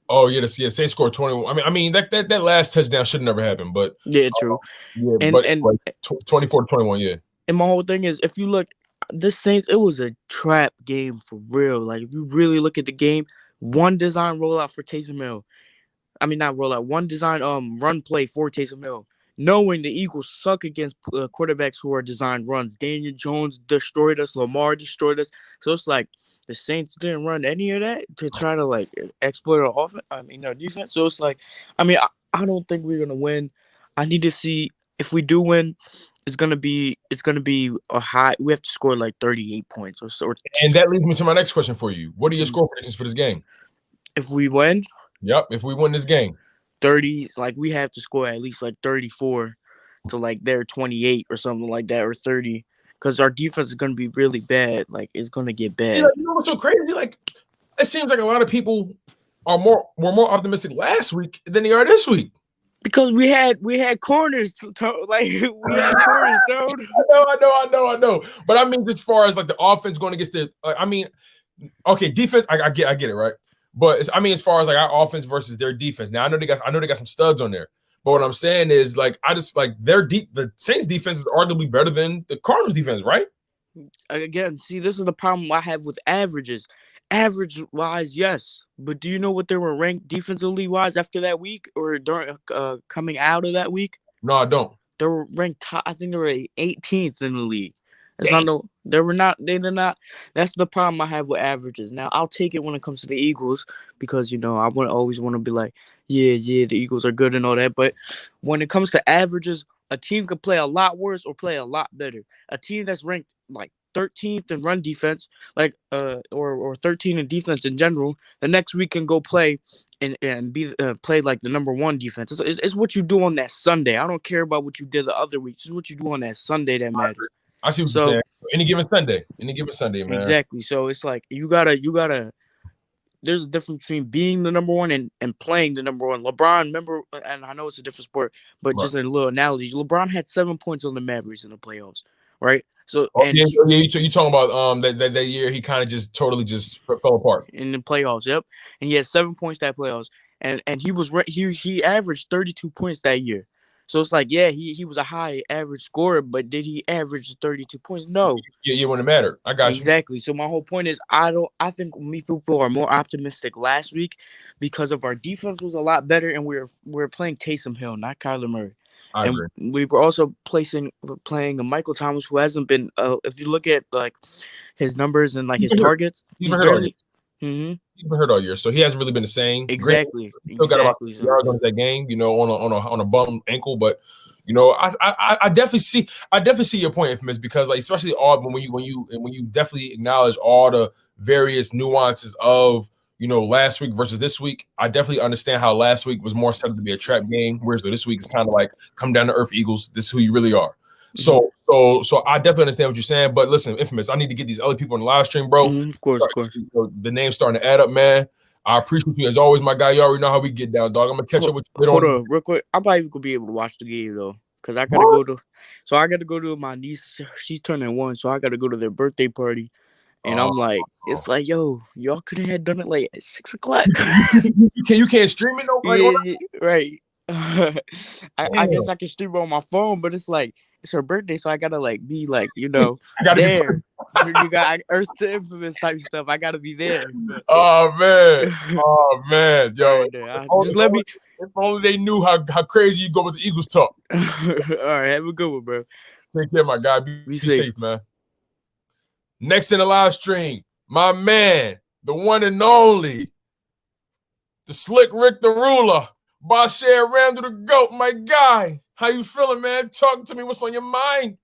Oh yeah, Saints scored 21. I mean that last touchdown should never happen, but yeah, true. And 24-21, yeah. And my whole thing is, if you look, the Saints, it was a trap game for real. Like if you really look at the game, one design rollout for Taysom Hill. I mean, not rollout. One design run play for Taysom Hill. Knowing the Eagles suck against quarterbacks who are designed runs. Daniel Jones destroyed us. Lamar destroyed us. So it's like the Saints didn't run any of that to try to exploit our offense. Our defense. So it's like, I don't think we're gonna win. I need to see if we do win. It's gonna be a high. We have to score 38 points or so. And that leads me to my next question for you. What are your score predictions for this game? If we win. Yep. If we win this game. 30, we have to score at least 34 to their 28 or something like that, or 30, because our defense is going to be really bad. It's going to get bad. You know what's so crazy? It seems like a lot of people were more optimistic last week than they are this week. Because we had corners, we had corners, dude. I know. But I mean, as far as the offense going against okay, defense, I get it, right? But as far as our offense versus their defense. Now I know they got some studs on there. But what I'm saying is the Saints defense is arguably better than the Cardinals defense, right? Again, see, this is the problem I have with averages. Average wise, yes. But do you know what they were ranked defensively wise after that week or during coming out of that week? No, I don't. They were ranked top. I think they were 18th in the league. It's not no. They were not. They did not. That's the problem I have with averages. Now I'll take it when it comes to the Eagles because I always want to be like, yeah, the Eagles are good and all that. But when it comes to averages, a team can play a lot worse or play a lot better. A team that's ranked like 13th in run defense, or 13 in defense in general, the next week can go play and be play like the number one defense. It's what you do on that Sunday. I don't care about what you did the other week. It's what you do on that Sunday that matters. I see what you're saying. Any given Sunday, man. Exactly. So it's like you gotta. There's a difference between being the number one and playing the number one. LeBron, remember, and I know it's a different sport, but just a little analogy. LeBron had 7 points on the Mavericks in the playoffs, right? So you talking about that year he kind of just totally just fell apart in the playoffs. Yep, and he had 7 points that playoffs, and he averaged 32 points that year. So it's like, yeah, he was a high average scorer, but did he average 32 points? No. Yeah, it wouldn't matter. I got you. Exactly. So my whole point is I think people are more optimistic last week because of our defense was a lot better and we're playing Taysom Hill, not Kyler Murray. I agree. We were also playing a Michael Thomas who hasn't been if you look at like his numbers and like his targets, he's barely He's been hurt all year, so he hasn't really been the same. Exactly. Still got about 3 yards on that game, on a bum ankle, but I definitely see your point, Infamous, because like especially when you definitely acknowledge all the various nuances of last week versus this week. I definitely understand how last week was more set up to be a trap game, whereas this week is kind of like come down to earth, Eagles. This is who you really are. So I definitely understand what you're saying, but listen, Infamous, I need to get these other people on the live stream, bro. Of course. The name's starting to add up, man. I appreciate you as always, my guy. You already know how we get down, dog. I'm gonna catch up with you. Hold on, real quick. I probably could be able to watch the game though, because I gotta go to my niece. She's turning 1, so I gotta go to their birthday party. And I'm like, it's like, yo, y'all could have done it like at 6 o'clock. you can't stream it, no? Yeah, right. I guess I can stream it on my phone, but it's like it's her birthday, so I gotta like be like there. You got Earth to Infamous type stuff. I gotta be there. Oh man, yo! Just let me. If only they knew how crazy you go with the Eagles talk. All right, have a good one, bro. Take care, my guy. Be safe, man. Next in the live stream, my man, the one and only, the Slick Rick the Ruler. Bashir Randall the GOAT, my guy. How you feeling, man? Talk to me. What's on your mind?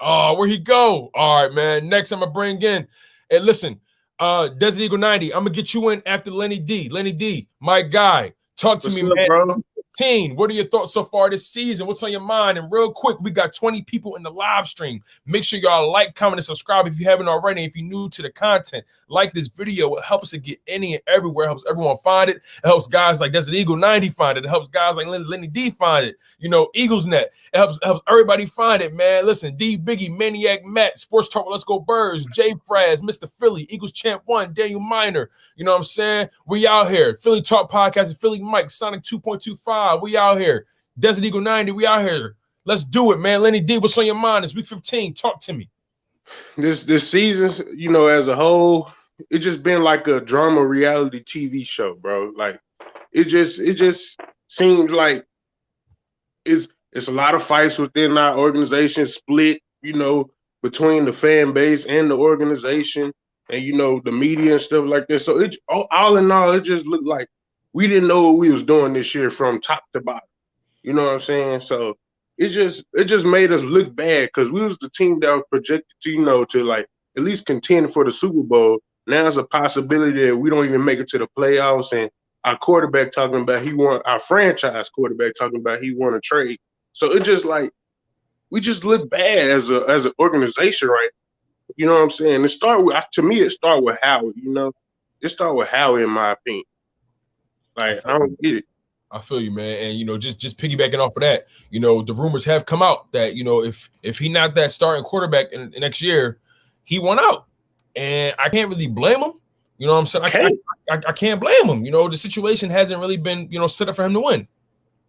Oh, where'd he go? All right, man. Next, I'm going to bring in. Hey, listen, Desert Eagle 90, I'm going to get you in after Lenny D. Lenny D, my guy. Talk to me, man. Bro? What are your thoughts so far this season? What's on your mind? And real quick, we got 20 people in the live stream. Make sure y'all like, comment, and subscribe if you haven't already. If you're new to the content, like this video. It helps us to get any and everywhere. It helps everyone find it. It helps guys like Desert Eagle 90 find it. It helps guys like Lenny D find it. Eagles Net. It helps everybody find it, man. Listen, D Biggie, Maniac Matt, Sports Talk, Let's Go Birds, J Fraz, Mr. Philly, Eagles Champ 1, Daniel Minor. You know what I'm saying? We out here. Philly Talk Podcast and Philly Mike, Sonic 2.25. We out here. Desert Eagle 90, we out here. Let's do it, man. Lenny D, what's on your mind? It's week 15. Talk to me. This season, as a whole, it just been like a drama reality TV show, bro. Like it just seems like it's a lot of fights within our organization, split, between the fan base and the organization and the media and stuff like that. So it all in all, it just looked like we didn't know what we was doing this year from top to bottom. You know what I'm saying? So it just made us look bad because we was the team that was projected to like at least contend for the Super Bowl. Now it's a possibility that we don't even make it to the playoffs, and our quarterback talking about our franchise quarterback talking about he won a trade. So it just like we just look bad as an organization, right? You know what I'm saying? It start with Howie. It start with Howie, in my opinion. Like I don't get it. I feel you, man. And just piggybacking off of that, the rumors have come out that if he not that starting quarterback in next year, he won out, and I can't really blame him. You know what I'm saying? I can't blame him. The situation hasn't really been set up for him to win.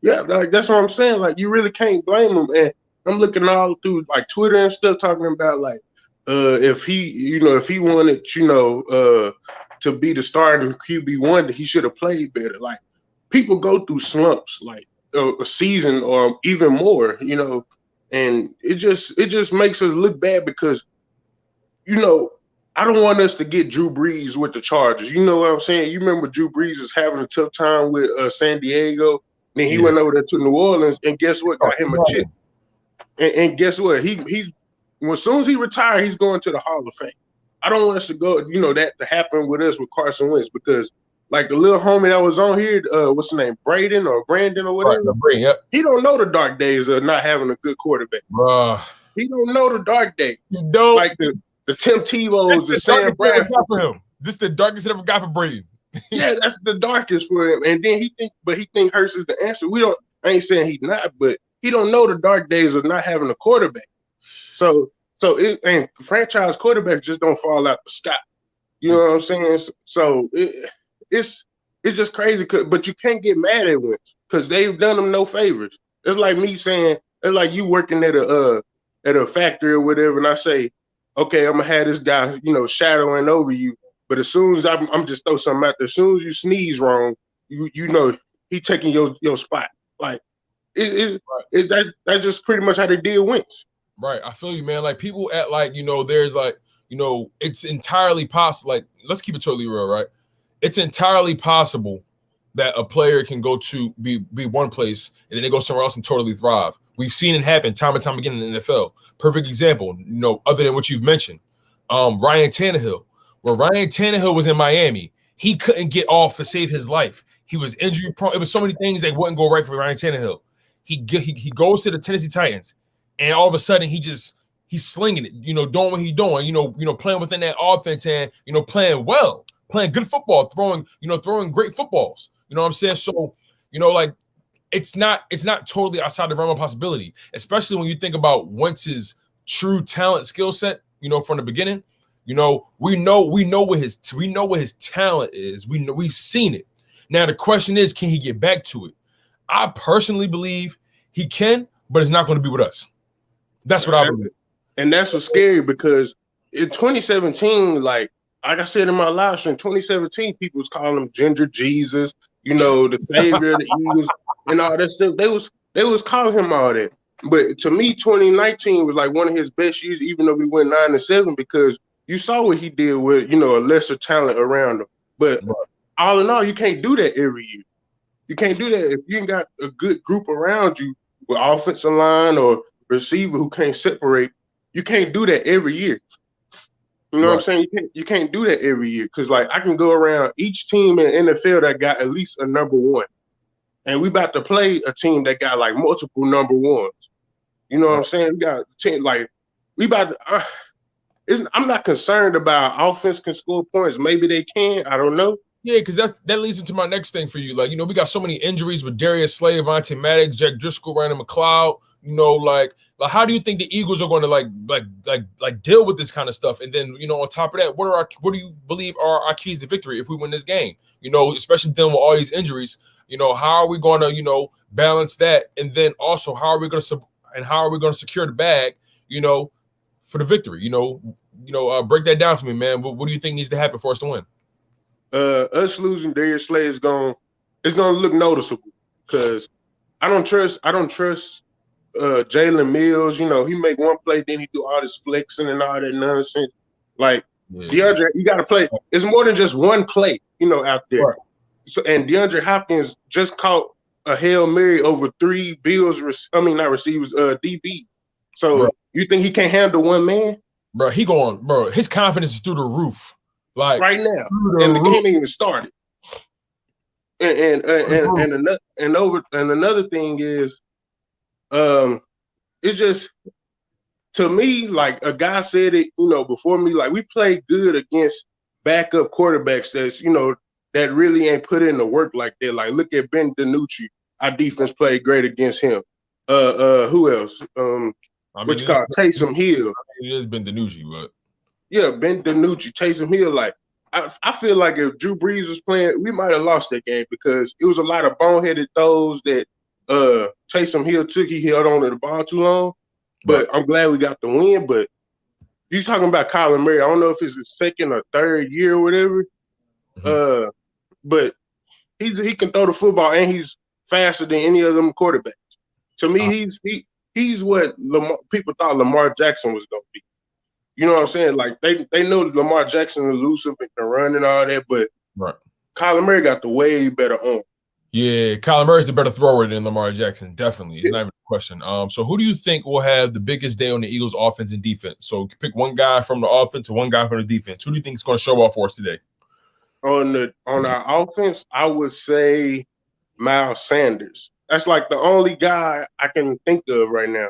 Yeah, like that's what I'm saying. Like you really can't blame him. And I'm looking all through like Twitter and stuff talking about like if he wanted to be the starting QB1, he should have played better. Like people go through slumps like a season or even more, And it just makes us look bad because, you know, I don't want us to get Drew Brees with the Chargers. You know what I'm saying? You remember Drew Brees is having a tough time with San Diego. Then he went over there to New Orleans, and guess what? Got him a chip. And guess what? He as soon as he retired, he's going to the Hall of Fame. I don't want us to go, you know, that to happen with us with Carson Wentz because, like the little homie that was on here, what's his name, Brandon or whatever. Right, yep. He don't know the dark days of not having a good quarterback. He don't know the dark days. Don't. Like the Tim Tebow's, the Sam Bradford. This is the darkest it ever got for Brady. Yeah, that's the darkest for him. And then he think Hurts is the answer. I ain't saying he's not, but he don't know the dark days of not having a quarterback. So and franchise quarterbacks just don't fall out the sky. You know what I'm saying? So it's just crazy. But you can't get mad at Wentz because they've done him no favors. It's like me saying, it's like you working at a factory or whatever, and I say, okay, I'm gonna have this guy, you know, shadowing over you. But as soon as I'm just throw something out there, as soon as you sneeze wrong, you know he taking your spot. Like that's just pretty much how they deal Wentz. Right, I feel you, man. Like people act like, you know, there's like, you know, it's entirely possible. Like, let's keep it totally real, right? It's entirely possible that a player can go to be one place and then they go somewhere else and totally thrive. We've seen it happen time and time again in the NFL. Perfect example, you know, other than what you've mentioned, Ryan Tannehill. When Ryan Tannehill was in Miami, he couldn't get off to save his life. He was injury prone. It was so many things that wouldn't go right for Ryan Tannehill. He goes to the Tennessee Titans, and all of a sudden he's slinging it, you know, doing what he's doing, you know, playing within that offense and, you know, playing well, playing good football, throwing great footballs. You know what I'm saying? So, you know, like it's not totally outside the realm of possibility, especially when you think about Wentz's true talent skill set, you know, from the beginning. You know, we know what his talent is. We've seen it. Now the question is, can he get back to it? I personally believe he can, but it's not going to be with us. That's what I believe. And that's what's scary because in 2017, like I said in my live stream, 2017, people was calling him Ginger Jesus, you know, the savior of the Eagles and all that stuff. They was calling him all that. But to me, 2019 was like one of his best years, even though we went 9-7, because you saw what he did with, you know, a lesser talent around him. But all in all, you can't do that every year. You can't do that if you ain't got a good group around you with offensive line or receiver who can't separate. You can't do that every year. You know what I'm saying? You can't do that every year because, like, I can go around each team in the NFL that got at least a number one, and we about to play a team that got like multiple number ones. You know what I'm saying? We got a team like we about to. I'm not concerned about offense can score points. Maybe they can. I don't know. Yeah, because that leads into my next thing for you. Like, you know, we got so many injuries with Darius Slay, Vontae Maddox, Jack Driscoll, Randall McLeod. You know, like how do you think the Eagles are going to like deal with this kind of stuff? And then, you know, on top of that, what do you believe are our keys to victory if we win this game? You know, especially dealing with all these injuries. You know, how are we going to, you know, balance that? And then also, how are we going to secure the bag? You know, for the victory. You know, break that down for me, man. What do you think needs to happen for us to win? Us losing Darius Slay is gonna look noticeable because I don't trust Jalen Mills. You know, he make one play, then he do all this flexing and all that nonsense. Like DeAndre, you got to play. It's more than just one play, you know, out there. Right. So and DeAndre Hopkins just caught a Hail Mary over 3 Bills. Not receivers, DB. So you think he can't handle one man? Bro, his confidence is through the roof. Like right now, and the game ain't even started. And another thing is, it's just to me like a guy said it, you know, before me. Like we play good against backup quarterbacks that's, you know, that really ain't put in the work like that. Like look at Ben DiNucci, our defense played great against him. Who else? What you call Taysom Hill? It has been DiNucci, but. Yeah, Ben DiNucci, Taysom Hill. Like, I feel like if Drew Brees was playing, we might have lost that game because it was a lot of boneheaded throws that Taysom Hill took. He held on to the ball too long. But I'm glad we got the win. But you talking about Kyler Murray. I don't know if it's his second or third year or whatever. Mm-hmm. But he can throw the football and he's faster than any of them quarterbacks. To me, he's what people thought Lamar Jackson was gonna be. You know what I'm saying? Like they know Lamar Jackson is elusive and can run and all that, but right. Kyler Murray got the way better arm. Yeah, Kyler Murray's the better thrower than Lamar Jackson. Definitely, it's not even a question. So who do you think will have the biggest day on the Eagles' offense and defense? So pick one guy from the offense and one guy from the defense. Who do you think is going to show off for us today? On our offense, I would say Miles Sanders. That's like the only guy I can think of right now,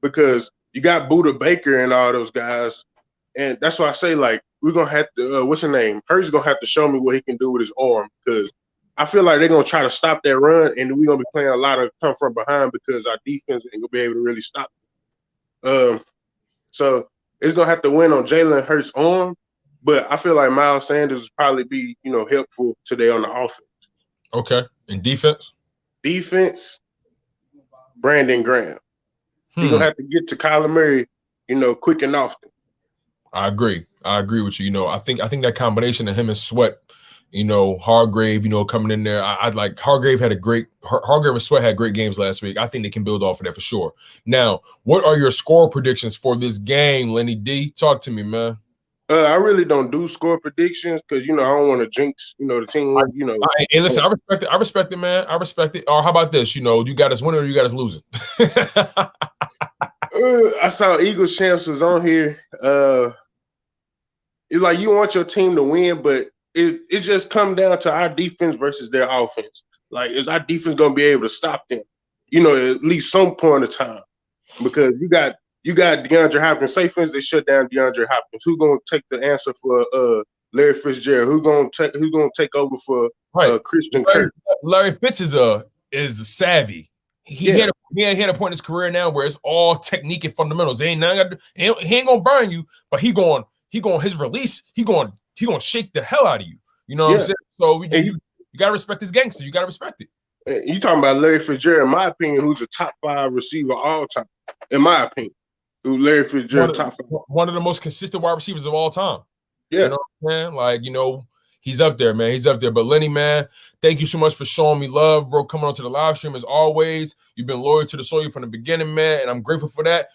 because you got Buda Baker and all those guys, and that's why I say, like, we're gonna have to. What's his name? Hurts gonna have to show me what he can do with his arm, because I feel like they're gonna try to stop that run, and we're gonna be playing a lot of come from behind because our defense ain't gonna be able to really stop it. So it's gonna have to win on Jalen Hurts' arm, but I feel like Miles Sanders will probably be, helpful today on the offense. Okay, and defense? Defense, Brandon Graham. He's gonna have to get to Kyler Murray, quick and often. I agree with you. I think that combination of him and Sweat, Hargrave, coming in there. I'd like Hargrave and Sweat had great games last week. I think they can build off of that for sure. Now, what are your score predictions for this game, Lenny D? Talk to me, man. I really don't do score predictions because I don't want to jinx the team. Hey, listen, I respect it, man. I respect it. Or how about this? You got us winning or you got us losing. I saw Eagles champs was on here. It's like you want your team to win, but it just come down to our defense versus their offense. Like, is our defense gonna be able to stop them? At least some point of time, because you got DeAndre Hopkins. Say for instance, they shut down DeAndre Hopkins. Who's gonna take the answer for Larry Fitzgerald? Who's gonna take over for Christian Kirk? Larry Fitz is savvy. He had a point in his career now where it's all technique and fundamentals. He ain't gonna burn you, but he going his release. He going shake the hell out of you. You know what I'm saying? So you gotta respect his gangster. You gotta respect it. You talking about Larry Fitzgerald, in my opinion, who's a top 5 receiver all time, in my opinion. Larry Fitzgerald, top 5. One of the most consistent wide receivers of all time. Yeah. You know what I'm saying? Like, he's up there, man. He's up there. But Lenny, man, thank you so much for showing me love, bro. Coming onto the live stream as always. You've been loyal to the soil from the beginning, man, and I'm grateful for that.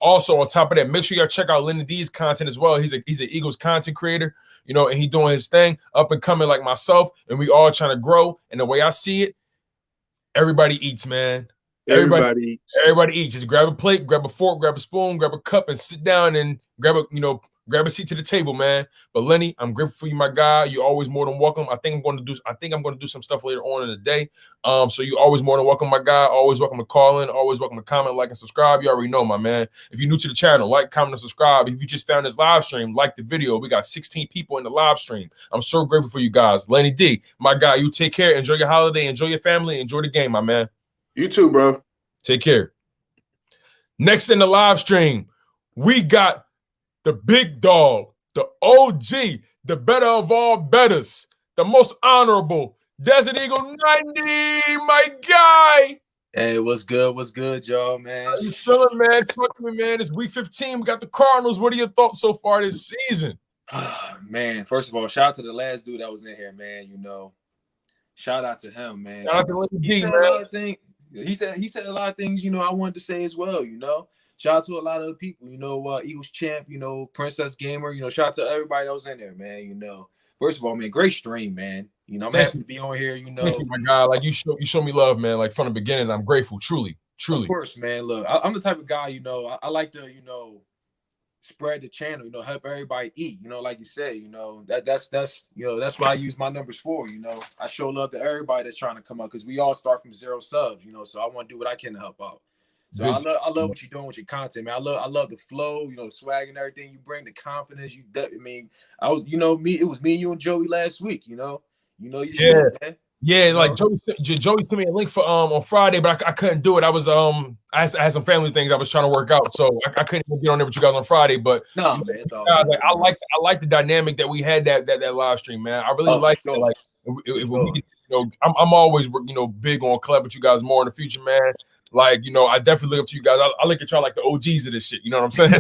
Also on top of that, make sure y'all check out Lenny D's content as well. He's an Eagles content creator, and he doing his thing, up and coming like myself, and we all trying to grow. And the way I see it, everybody eats, man. Everybody eats. Just grab a plate, grab a fork, grab a spoon, grab a cup, and sit down and grab a seat to the table, man. But Lenny, I'm grateful for you, my guy. You're always more than welcome. I think I'm going to do some stuff later on in the day. So you're always more than welcome, my guy. Always welcome to call in. Always welcome to comment, like, and subscribe. You already know, my man. If you're new to the channel, like, comment, and subscribe. If you just found this live stream, like the video. We got 16 people in the live stream. I'm so grateful for you guys. Lenny D, my guy. You take care. Enjoy your holiday. Enjoy your family. Enjoy the game, my man. You too, bro. Take care. Next in the live stream, we got the big dog, the OG, the better of all betters, the most honorable Desert Eagle 90, my guy. Hey, what's good, y'all, man? How you feeling, man? Talk to me, man. It's week 15. We got the Cardinals. What are your thoughts so far this season? Man, first of all, shout out to the last dude that was in here, man. Shout out to him, man. Shout out to Lenny D, man. He said a lot of things, I wanted to say as well, Shout out to a lot of people, Eagles champ, Princess Gamer, shout out to everybody that was in there, man, First of all, man, great stream, man. I'm happy to be on here, Thank you, my guy. Like, you show me love, man. Like, from the beginning, I'm grateful, truly. Of course, man. Look, I'm the type of guy, I like to, spread the channel, help everybody eat, like you said, that's what I use my numbers for, I show love to everybody that's trying to come up, because we all start from 0 subs, so I want to do what I can to help out. So I love what you're doing with your content, man. I love the flow, the swag and everything you bring, the confidence it was me and you and Joey last week, your shit, man. Yeah, like Joey sent me a link for on Friday, but I couldn't do it. I was I had some family things I was trying to work out, so I couldn't even get on there with you guys on Friday. But no, man, it's all guys, like, I like the dynamic that we had that live stream, man. I really like it. Like, I'm always big on collab with you guys more in the future, man. Like, I definitely look up to you guys. I look at y'all like the OGs of this shit. You know what I'm saying?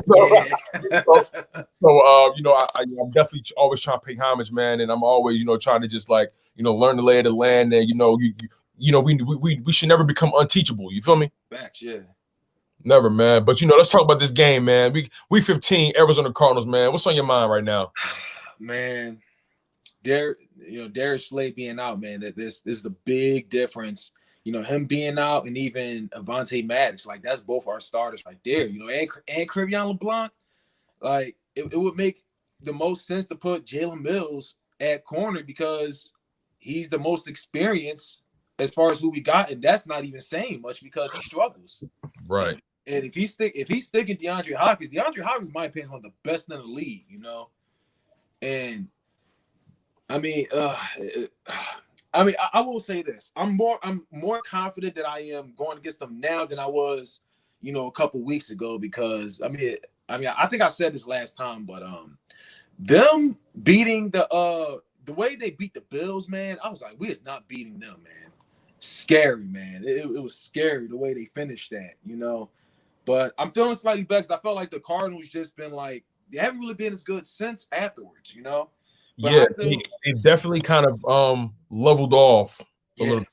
I'm definitely always trying to pay homage, man. And I'm always, trying to just like, learn the lay of the land. And, we should never become unteachable. You feel me? Facts, yeah. Never, man. But let's talk about this game, man. Week 15, Arizona Cardinals, man. What's on your mind right now? Man, Darius Slay being out, man. That this is a big difference. Him being out, and even Avonte Maddox, like that's both our starters right there. And Crevion LeBlanc, like it would make the most sense to put Jalen Mills at corner because he's the most experienced as far as who we got, and that's not even saying much because he struggles. Right. And if he's sticking DeAndre Hopkins, in my opinion, is one of the best in the league. And I mean, I will say this: I'm more confident that I am going against them now than I was, a couple weeks ago. Because I think I said this last time, but them beating the way they beat the Bills, man, I was like, we is not beating them, man. Scary, man. It was scary the way they finished that, But I'm feeling slightly better because I felt like the Cardinals just been like they haven't really been as good since afterwards, But yeah, they definitely kind of leveled off a little.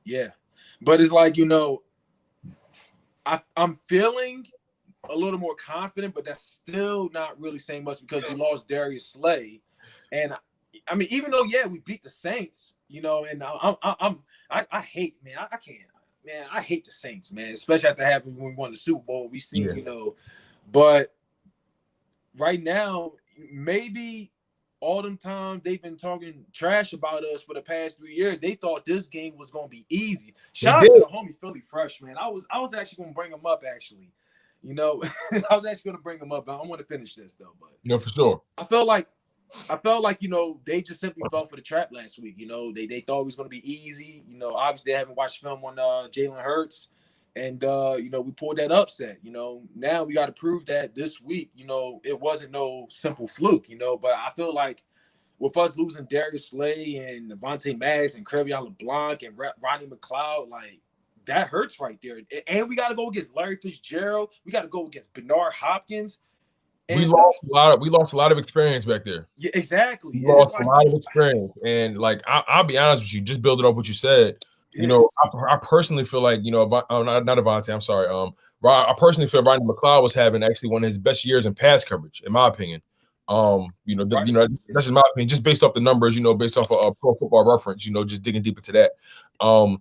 Yeah, but it's like I'm feeling a little more confident, but that's still not really saying much because we lost Darius Slay, and I mean even though we beat the Saints, and I hate, man, I can't. Man, I hate the Saints, man, especially after having when we won the Super Bowl. We seen, but right now, maybe all them times they've been talking trash about us for the past 3 years, they thought this game was gonna be easy. Shout out to the homie Philly Fresh, man. I was actually gonna bring him up, actually. I was actually gonna bring him up. I want to finish this though, but for sure. I felt like they just simply fell for the trap last week. They thought it was going to be easy. Obviously they haven't watched film on Jalen Hurts, and we pulled that upset. Now we got to prove that this week. It wasn't no simple fluke. But I feel like with us losing Darius Slay and Avonte Maddox and Crevion LeBlanc and Rodney McLeod, like that hurts right there. And we got to go against Larry Fitzgerald. We got to go against Bernard Hopkins. And we lost a lot of experience back there. Yeah, exactly. We lost a lot of experience, and like I'll be honest with you, just building up what you said. I personally feel like not Avonte. I'm sorry. I personally feel Rodney McLeod was having actually one of his best years in pass coverage, in my opinion. That's just my opinion, just based off the numbers. Based off of Pro Football Reference. Just digging deep into that. But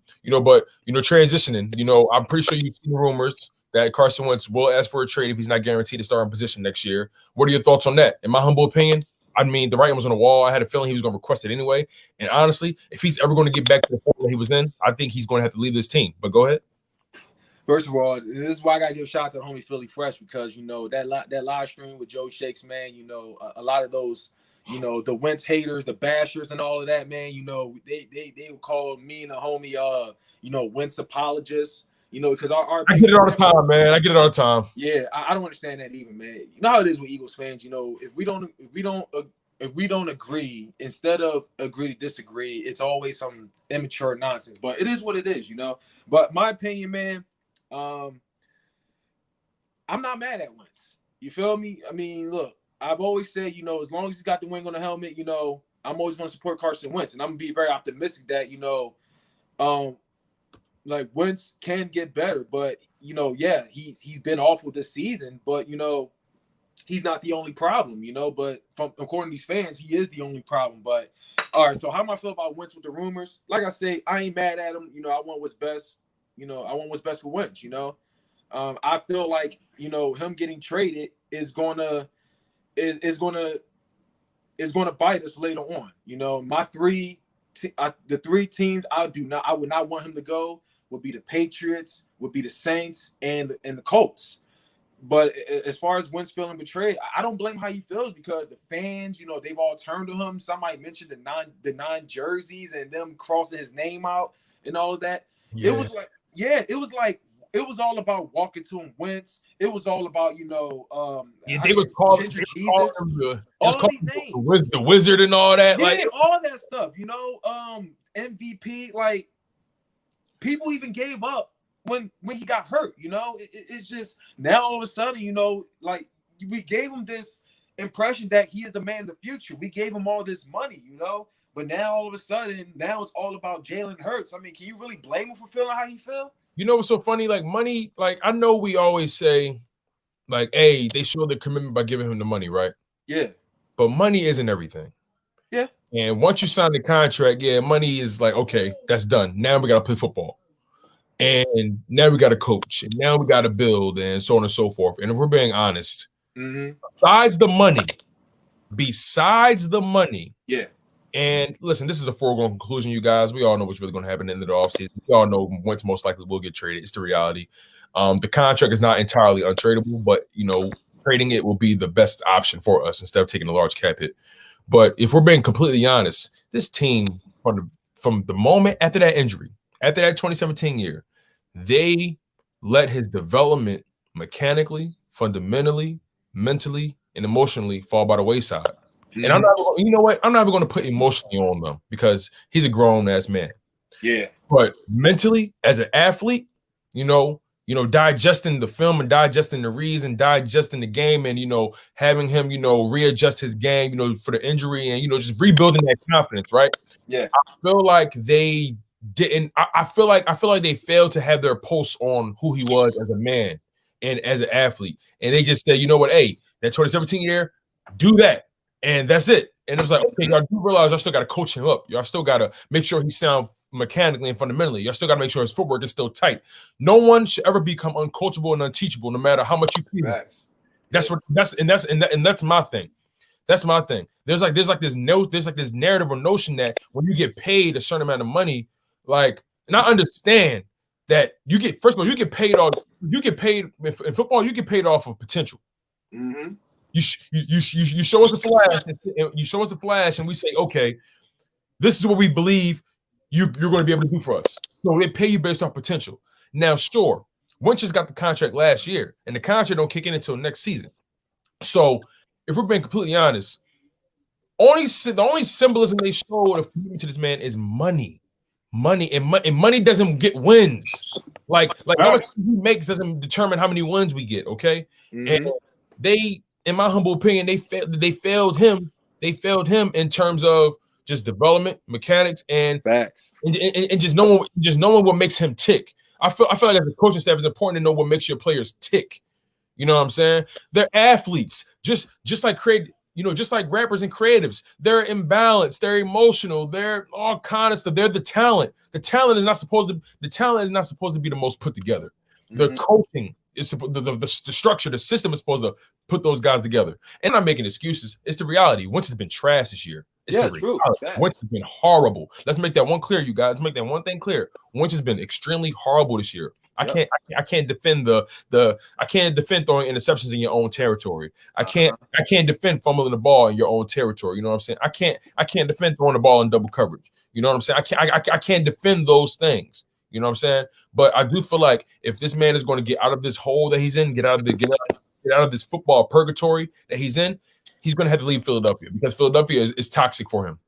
transitioning. I'm pretty sure you've seen rumors that Carson Wentz will ask for a trade if he's not guaranteed to start in position next year. What are your thoughts on that? In my humble opinion, I mean, the writing was on the wall. I had a feeling he was going to request it anyway. And honestly, if he's ever going to get back to the form that he was in, I think he's going to have to leave this team. But go ahead. First of all, this is why I got to give a shout out to the homie Philly Fresh because, that live stream with Joe Shakes, man, a lot of those, the Wentz haters, the bashers and all of that, man, they would call me and the homie, Wentz apologists. Because I get it all the time, man. I get it all the time. Yeah, I don't understand that even, man. You know how it is with Eagles fans. If we don't agree, instead of agree to disagree, it's always some immature nonsense. But it is what it is, But my opinion, man, I'm not mad at Wentz. You feel me? I mean, look, I've always said, as long as he's got the wing on the helmet, I'm always going to support Carson Wentz, and I'm gonna be very optimistic that like Wentz can get better, but he's been awful this season, but he's not the only problem, but according to these fans, he is the only problem. But all right, so how do I feel about Wentz with the rumors? Like I say, I ain't mad at him. I want what's best. I want what's best for Wentz. I feel like him getting traded is gonna bite us later on. The three teams I would not want him to go would be the Patriots, would be the Saints, and the Colts. But as far as Wentz feeling betrayed, I don't blame how he feels because the fans, they've all turned to him. Somebody mentioned the nine jerseys and them crossing his name out and all of that. Yeah. It was all about walking to him Wentz. It was all about, they was calling him the wizard and all that. Yeah, all that stuff, MVP, like people even gave up when he got hurt, it's just now all of a sudden, like we gave him this impression that he is the man of the future. We gave him all this money, But now all of a sudden, now it's all about Jalen Hurts. I mean, can you really blame him for feeling how he feel? You know what's so funny? Like money, like I know we always say, like, hey, they show the commitment by giving him the money, right? Yeah. But money isn't everything. Yeah. And once you sign the contract, yeah, money is like, okay, that's done. Now we got to play football. And now we got to coach. And now we got to build and so on and so forth. And if we're being honest, besides the money, yeah. And listen, this is a foregone conclusion, you guys. We all know what's really going to happen in the offseason. We all know Wentz most likely will get traded. It's the reality. The contract is not entirely untradeable, but, you know, trading it will be the best option for us instead of taking a large cap hit. But if we're being completely honest, this team, from the moment after that injury, after that 2017 year, they let his development mechanically, fundamentally, mentally, and emotionally fall by the wayside. And I'm not, you know what? I'm not even going to put emotionally on them because he's a grown ass man. Yeah. But mentally, as an athlete, you know, digesting the film and digesting the reads and digesting the game and, you know, having him, you know, readjust his game, you know, for the injury and, you know, just rebuilding that confidence, right? Yeah. I feel like they didn't. I feel like they failed to have their pulse on who he was as a man and as an athlete. And they just said, you know what? Hey, that 2017 year, do that. And that's it. And it was like, okay, y'all do realize y'all still got to coach him up. Y'all still got to make sure he sound mechanically and fundamentally. Y'all still got to make sure his footwork is still tight. No one should ever become uncoachable and unteachable, no matter how much you feel. That's my thing. That's my thing. There's this narrative or notion that when you get paid a certain amount of money, like, and I understand that you get, first of all, you get paid in football, you get paid off of potential. Mm-hmm. You show us the flash, and we say, okay, this is what we believe you're going to be able to do for us. So they pay you based on potential. Now, sure, Wentz just got the contract last year, and the contract don't kick in until next season. So, if we're being completely honest, the only symbolism they showed of commitment to this man is money. And money doesn't get wins. Like how much he makes doesn't determine how many wins we get. Okay, and they, in my humble opinion, they failed him. They failed him in terms of just development, mechanics, and facts, and just knowing what makes him tick. I feel like as a coaching staff, it's important to know what makes your players tick. You know what I'm saying? They're athletes, just like just like rappers and creatives. They're imbalanced, they're emotional, they're all kind of stuff. They're the talent. The talent is not supposed to be the most put together. The coaching is the structure, the system is supposed to put those guys together. And I'm not making excuses. It's the reality. Wentz has been trash this year. It's true. Wentz has been horrible. Let's make that one clear, you guys. Let's make that one thing clear. Wentz has been extremely horrible this year. I can't defend I can't defend throwing interceptions in your own territory. I can't defend fumbling the ball in your own territory. You know what I'm saying? I can't defend throwing the ball in double coverage. You know what I'm saying? I can't defend those things. You know what I'm saying? But I do feel like if this man is going to get out of this hole that he's in, get out of this football purgatory that he's in, he's going to have to leave Philadelphia because Philadelphia is toxic for him.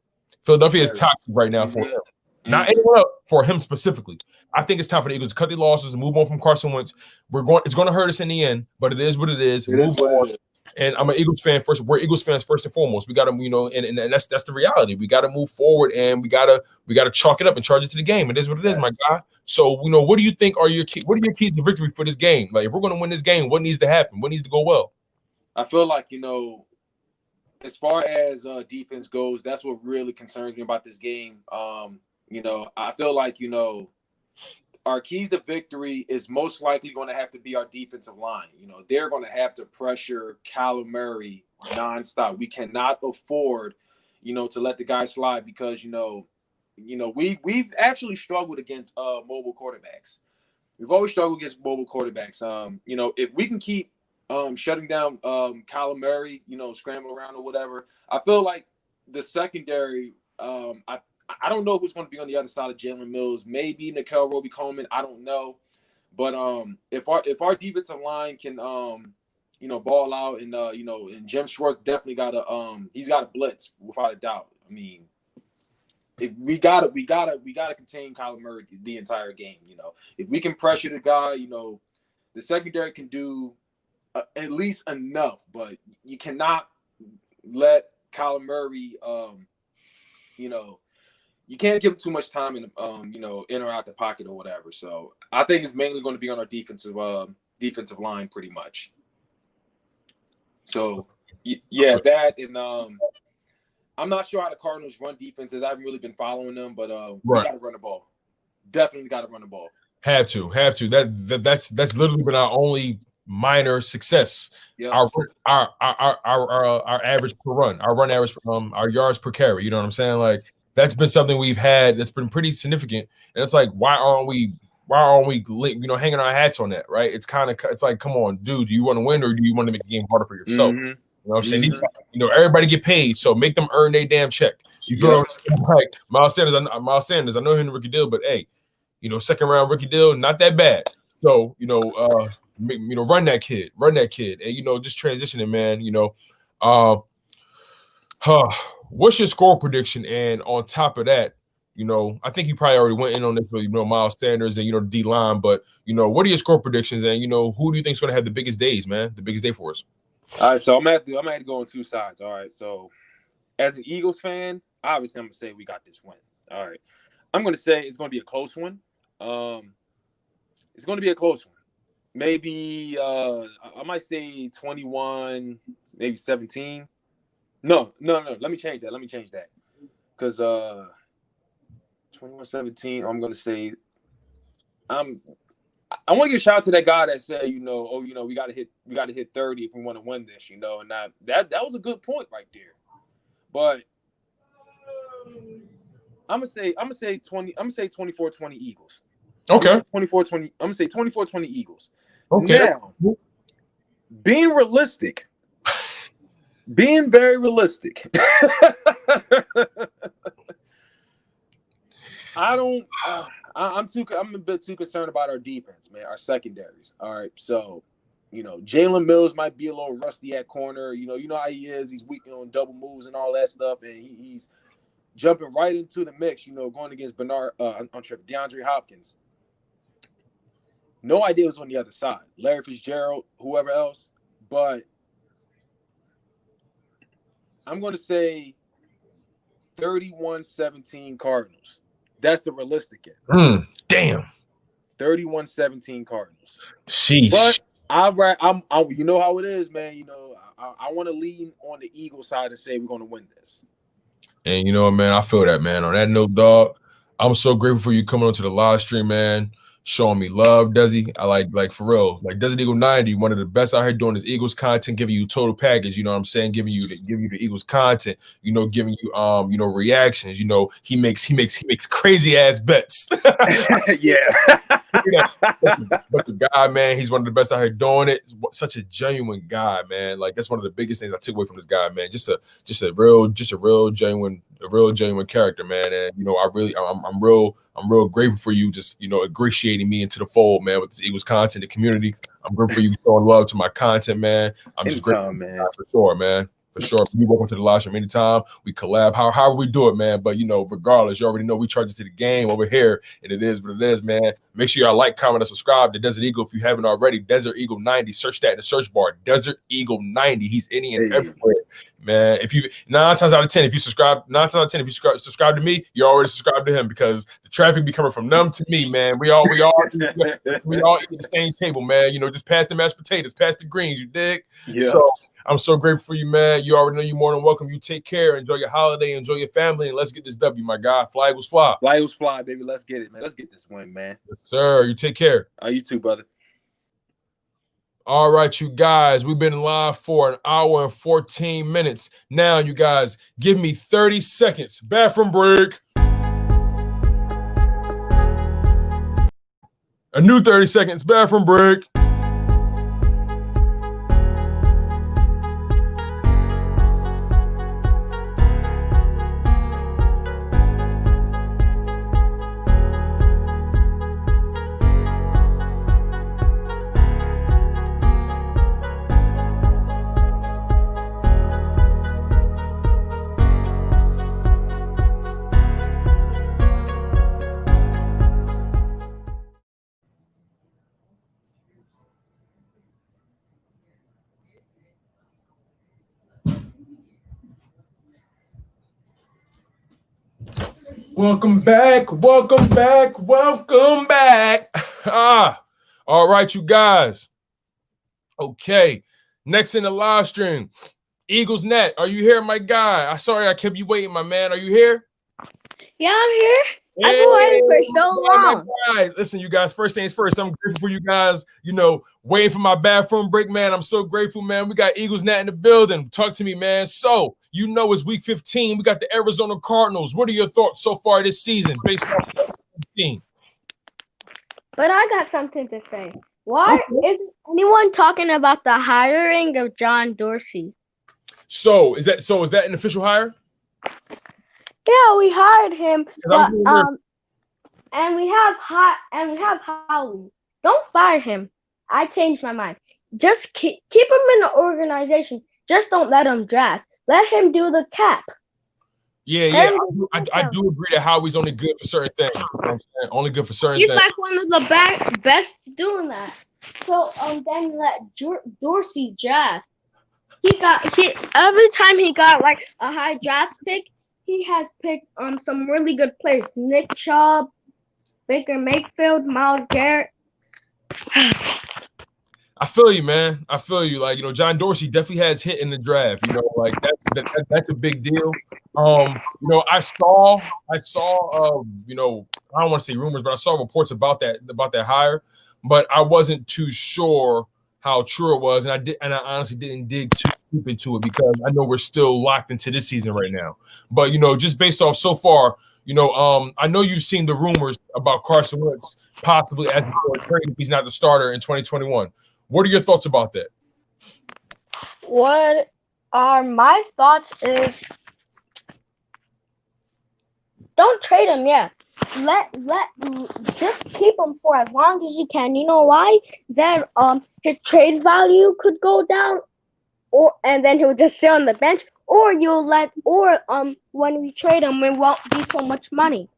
Philadelphia is toxic right now for him. Not anyone else, for him specifically. I think it's time for the Eagles to cut their losses and move on from Carson Wentz. It's going to hurt us in the end, but it is what it is. Move on. And I'm an Eagles fan first. We're Eagles fans first and foremost. We got to, and that's the reality. We got to move forward, and we got to chalk it up and charge it to the game. It is what it is, my guy. So, what do you think are your keys to victory for this game? Like, if we're going to win this game, what needs to happen? What needs to go well? I feel like, as far as defense goes, that's what really concerns me about this game. I feel like, our keys to victory is most likely going to have to be our defensive line. They're going to have to pressure Kyler Murray nonstop. We cannot afford, to let the guy slide because, we've actually struggled against mobile quarterbacks. We've always struggled against mobile quarterbacks. If we can keep shutting down Kyler Murray, scrambling around or whatever, I feel like the secondary, I don't know who's going to be on the other side of Jalen Mills. Maybe Nickel Roby-Coleman. I don't know. But if our defensive line can ball out and and Jim Schwartz definitely he's got a blitz without a doubt. I mean, if we gotta contain Kyler Murray the entire game. If we can pressure the guy, the secondary can do at least enough. But you cannot let Kyler Murray you know, you can't give them too much time in, you know, in or out the pocket or whatever. So I think it's mainly going to be on our defensive line pretty much. So yeah, that and I'm not sure how the Cardinals run defenses. I haven't really been following them, but we got to run the ball. Definitely got to run the ball. Have to. That's literally been our only minor success. Yep. Our average per run, our run average, our yards per carry. You know what I'm saying? Like that's been something we've had that's been pretty significant. And it's like, why aren't we, you know, hanging our hats on that? Right? It's like, come on, dude, do you want to win or do you want to make the game harder for yourself? Mm-hmm. You know what I'm saying? You know, everybody get paid, so make them earn their damn check. You know, like Miles Sanders, I know him in the rookie deal, but hey, you know, second round rookie deal, not that bad. So, you know, run that kid, and you know, just transitioning, man. You know, what's your score prediction? And on top of that, you know, I think you probably already went in on this with, you know, Miles Sanders and, you know, D line, but you know, what are your score predictions? And you know, who do you think is going to have the biggest days, man? The biggest day for us? All right, so I'm gonna have to go on two sides. All right, so as an Eagles fan, obviously I'm gonna say we got this win. All right, I'm gonna say it's gonna be a close one. It's gonna be a close one. Maybe I might say 21, maybe 17. No. Let me change that. Because 21-17. I'm gonna say I want to give a shout out to that guy that said, you know, oh, you know, we gotta hit 30 if we want to win this, you know, and that was a good point right there. But I'm gonna say 24-20 Eagles. Okay. 24-20. I'm gonna say 24-20 Eagles. Okay. Now, being very realistic. I'm a bit too concerned about our defense, man, our secondaries. All right. So, you know, Jalen Mills might be a little rusty at corner. You know how he is. He's weak on double moves and all that stuff. And he's jumping right into the mix, you know, going against DeAndre Hopkins. No idea who's on the other side. Larry Fitzgerald, whoever else. But I'm going to say 31-17 Cardinals. That's the realistic end. Damn. 31-17 Cardinals. Sheesh. But I'm you know how it is, man. You know, I want to lean on the Eagles side and say we're going to win this. And you know what, man, I feel that, man. On that note, dog, I'm so grateful for you coming onto the live stream, man. Showing me love, Desi. I like for real. Like Desert Eagle 90, one of the best out here doing this Eagles content, giving you total package. You know what I'm saying? Giving you the Eagles content. You know, giving you you know, reactions. You know, he makes crazy ass bets. Yeah. But the guy, man, he's one of the best out here doing it. Such a genuine guy, man. Like that's one of the biggest things I took away from this guy, man. Just a real genuine character, man. And you know, I'm real grateful for you just, you know, ingratiating me into the fold, man, with this Eagles content, the community. I'm grateful for you showing love to my content, man. I'm just grateful, man. For sure, man. For sure. You welcome to the live stream anytime. We collab. However we do it, man. But, you know, regardless, you already know we charge it to the game over here. And it is what it is, man. Make sure y'all like, comment, and subscribe to Desert Eagle if you haven't already. Desert Eagle 90. Search that in the search bar. Desert Eagle 90. He's any and everywhere, man. If you 9 times out of 10, if you subscribe to me, you already subscribed to him because the traffic be coming from them to me, man. We all eat at the same table, man. You know, just pass the mashed potatoes, pass the greens, you dig? Yeah. So I'm so grateful for you, man. You already know you're more than welcome. You take care. Enjoy your holiday. Enjoy your family. And let's get this W, my guy. Fly Eagles fly. Fly Eagles fly, baby. Let's get it, man. Let's get this win, man. Yes, sir. You take care. You too, brother. All right, you guys. We've been live for an hour and 14 minutes. Now, you guys, give me 30 seconds. Bathroom break. A new 30 seconds. Bathroom break. Welcome back. Welcome back. Welcome back. All right, you guys. Okay. Next in the live stream, Eagles Net. Are you here, my guy? I'm sorry I kept you waiting, my man. Are you here? Yeah, I'm here. I've Hey, been waiting for so my long. guy. Listen, you guys, first things first, I'm grateful for you guys, waiting for my bathroom break, man. I'm so grateful, man. We got Eagles Net in the building. Talk to me, man. So, it's week 15. We got the Arizona Cardinals. What are your thoughts so far this season based off of 15? But I got something to say. Why isn't anyone talking about the hiring of John Dorsey? So is that an official hire? Yeah, we hired him, but and we have Howley. Don't fire him. I changed my mind. Just keep him in the organization. Just don't let him draft. Let him do the cap. Yeah. I do agree that Howie's only good for certain things. You know what I'm saying? Only good for certain He's things. like one of the best doing that. So then let Dorsey draft. Every time he got like a high draft pick, he has picked some really good players. Nick Chubb, Baker Mayfield, Myles Garrett. I feel you, man. I feel you. Like, John Dorsey definitely has hit in the draft. Like that's a big deal. I saw, I don't want to say rumors, but I saw reports about that hire, but I wasn't too sure how true it was, and I honestly didn't dig too deep into it because I know we're still locked into this season right now. But just based off so far, I know you've seen the rumors about Carson Wentz possibly as a trade if he's not the starter in 2021. What are your thoughts about that? What are my thoughts is don't trade him yet. Just keep him for as long as you can. You know why? Then his trade value could go down, and then he'll just sit on the bench. Or when we trade him, it won't be so much money.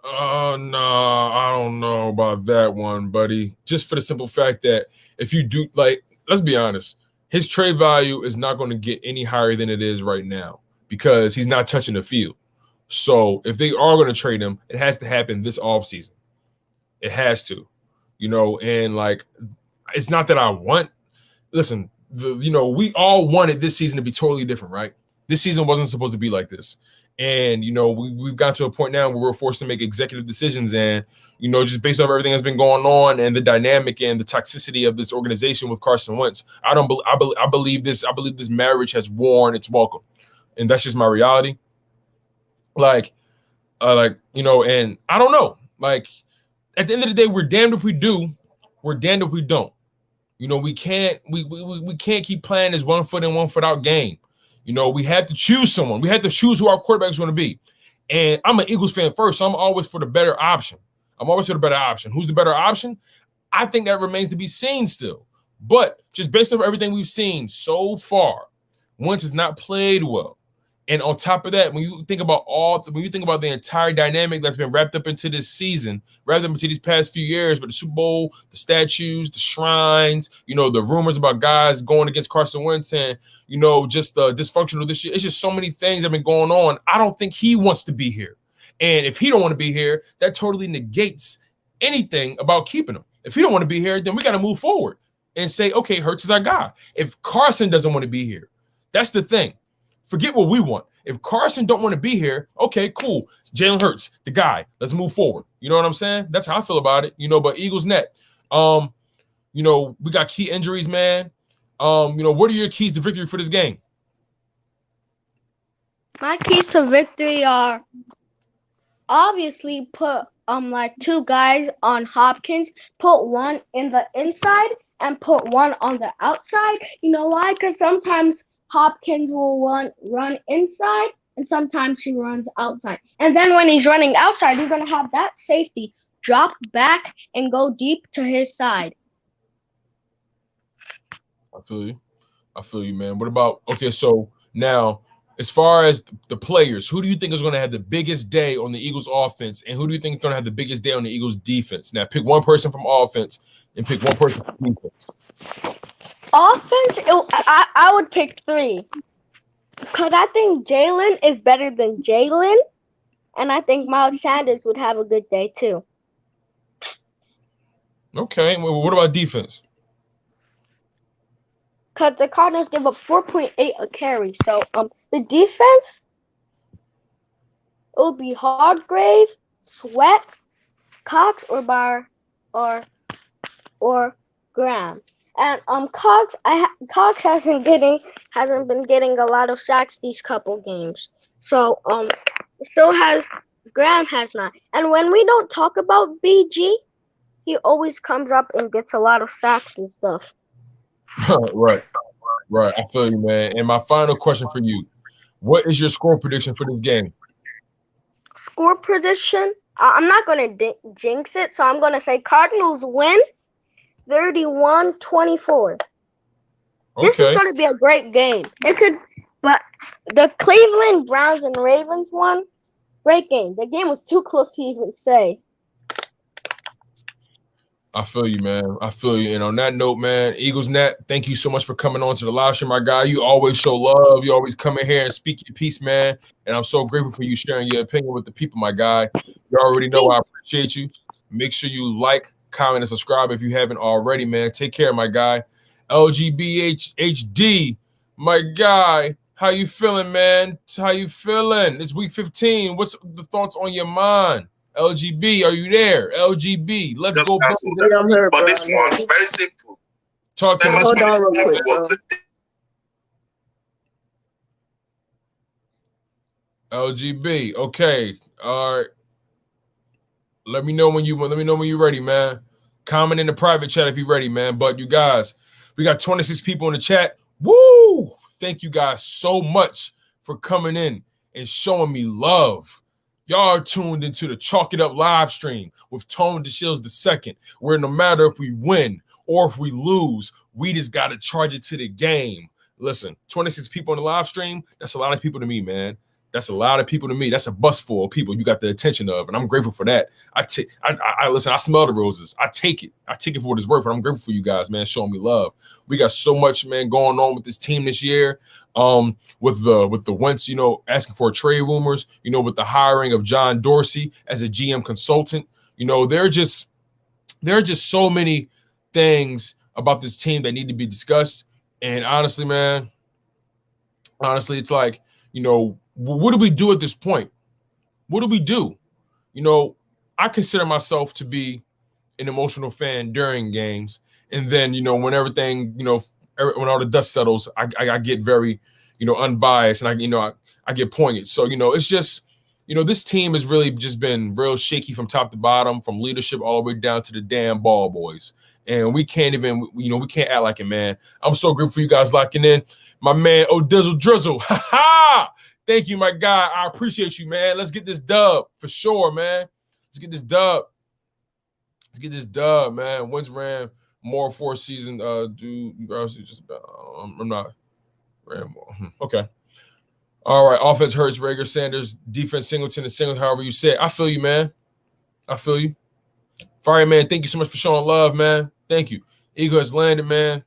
No, I don't know about that one, buddy. Just for the simple fact that if you do, let's be honest, his trade value is not going to get any higher than it is right now because he's not touching the field. So if they are going to trade him, it has to happen this offseason. It has to, and it's not that I want. Listen, we all wanted this season to be totally different, right? This season wasn't supposed to be like this. And, we've got to a point now where we're forced to make executive decisions and, just based off everything that's been going on and the dynamic and the toxicity of this organization with Carson Wentz, I believe this marriage has worn its welcome. And that's just my reality. And I don't know, at the end of the day, we're damned if we do, we're damned if we don't. We can't keep playing this 1 foot in, 1 foot out game. We have to choose someone. We have to choose who our quarterback is going to be. And I'm an Eagles fan first, so I'm always for the better option. Who's the better option? I think that remains to be seen still. But just based on everything we've seen so far, Wentz has not played well. And on top of that, when you think about the entire dynamic that's been wrapped up into this season, wrapped up into these past few years, but the Super Bowl, the statues, the shrines, the rumors about guys going against Carson Wentz and, just the dysfunctional this year. It's just so many things that have been going on. I don't think he wants to be here. And if he don't want to be here, that totally negates anything about keeping him. If he don't want to be here, then we got to move forward and say, okay, Hurts is our guy. If Carson doesn't want to be here, that's the thing. Forget what we want. If Carson don't want to be here, okay, cool. Jalen Hurts, the guy. Let's move forward. You know what I'm saying? That's how I feel about it. But Eagles Net. We got key injuries, man. What are your keys to victory for this game? My keys to victory are obviously put two guys on Hopkins, put one in the inside and put one on the outside. You know why? Because sometimes Hopkins will run inside, and sometimes he runs outside. And then when he's running outside, you're going to have that safety drop back and go deep to his side. I feel you, man. What about, so now, as far as the players, who do you think is going to have the biggest day on the Eagles offense, and who do you think is going to have the biggest day on the Eagles defense? Now, pick one person from offense and pick one person from defense. Offense, I would pick 3 because I think Jalen is better than Jalen. And I think Miles Sanders would have a good day too. Okay. Well, what about defense? Because the Cardinals give up 4.8 a carry. So the defense, it will be Hardgrave, Sweat, Cox, or Bar, or Graham. And Cox hasn't been getting a lot of sacks these couple games. So so has Graham has not. And when we don't talk about BG, he always comes up and gets a lot of sacks and stuff. Right. I feel you, man. And my final question for you: what is your score prediction for this game? Score prediction? I'm not going to jinx it, so I'm going to say Cardinals win 31-24. Okay. This is going to be a great game. But the Cleveland Browns and Ravens one, great game. The game was too close to even say. I feel you, man. I feel you. And on that note, man, Eagles Net, thank you so much for coming on to the live stream, my guy. You always show love. You always come in here and speak your piece, man. And I'm so grateful for you sharing your opinion with the people, my guy. You already know I appreciate you. Make sure you like, comment, and subscribe if you haven't already, man. Take care, my guy. LGBHD, my guy. How you feeling, man? How you feeling? It's week 15. What's the thoughts on your mind? LGB, are you there? LGB, let's go. Yeah, I'm here, but this one, very simple. Talk to me. Hold on real quick, LGB, okay, all right. Let me know when you're ready, man. Comment in the private chat if you're ready, man. But you guys, we got 26 people in the chat. Woo! Thank you guys so much for coming in and showing me love. Y'all are tuned into the Chalk It Up live stream with Tone DeShields II, where no matter if we win or if we lose, we just got to charge it to the game. Listen, 26 people on the live stream, that's a lot of people to me, man. That's a lot of people to me. That's a bus full of people you got the attention of, and I'm grateful for that. Listen, I smell the roses. I take it for what it's worth, and I'm grateful for you guys, man, showing me love. We got so much, man, going on with this team this year. With the Wentz, asking for trade rumors, with the hiring of John Dorsey as a GM consultant. There are just so many things about this team that need to be discussed. And honestly, man, it's like, what do we do at this point? What do we do? I consider myself to be an emotional fan during games. And then, when everything, when all the dust settles, I get very, unbiased, and I get poignant. So, it's just, this team has really just been real shaky from top to bottom, from leadership all the way down to the damn ball boys. And we can't even, we can't act like it, man. I'm so grateful for you guys locking in. My man, Dizzle Drizzle. Ha ha! Thank you, my guy. I appreciate you, man. Let's get this dub for sure, man. Let's get this dub, man. Wentz ran more for season. Just about. I'm not ran more. Okay. All right. Offense Hurts, Rager, Sanders. Defense Singleton and Singleton. However you say it. I feel you, man. I feel you. Fire man. Thank you so much for showing love, man. Thank you. Eagle has landed, man.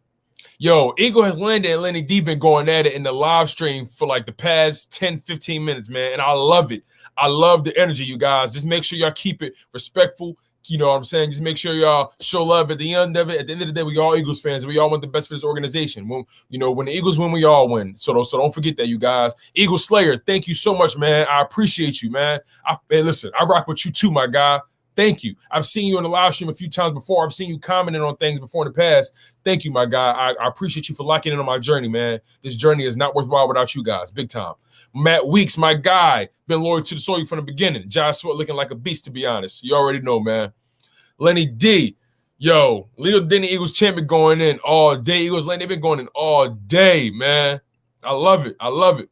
Yo, Eagle has landed and Lenny D been going at it in the live stream for like the past 10, 15 minutes, man. And I love it. I love the energy, you guys. Just make sure y'all keep it respectful. You know what I'm saying? Just make sure y'all show love at the end of it. At the end of the day, we all Eagles fans. We all want the best for this organization. When the Eagles win, we all win. So don't forget that, you guys. Eagle Slayer, thank you so much, man. I appreciate you, man. Listen, I rock with you too, my guy. Thank you. I've seen you in the live stream a few times before. I've seen you commenting on things before in the past. Thank you, my guy. I appreciate you for locking in on my journey, man. This journey is not worthwhile without you guys. Big time. Matt Weeks, my guy. Been loyal to the soil from the beginning. Josh Sweat looking like a beast, to be honest. You already know, man. Lenny D. Yo, Leo Denny, Eagles champion going in all day. Eagles Lenny, they've been going in all day, man. I love it. I love it.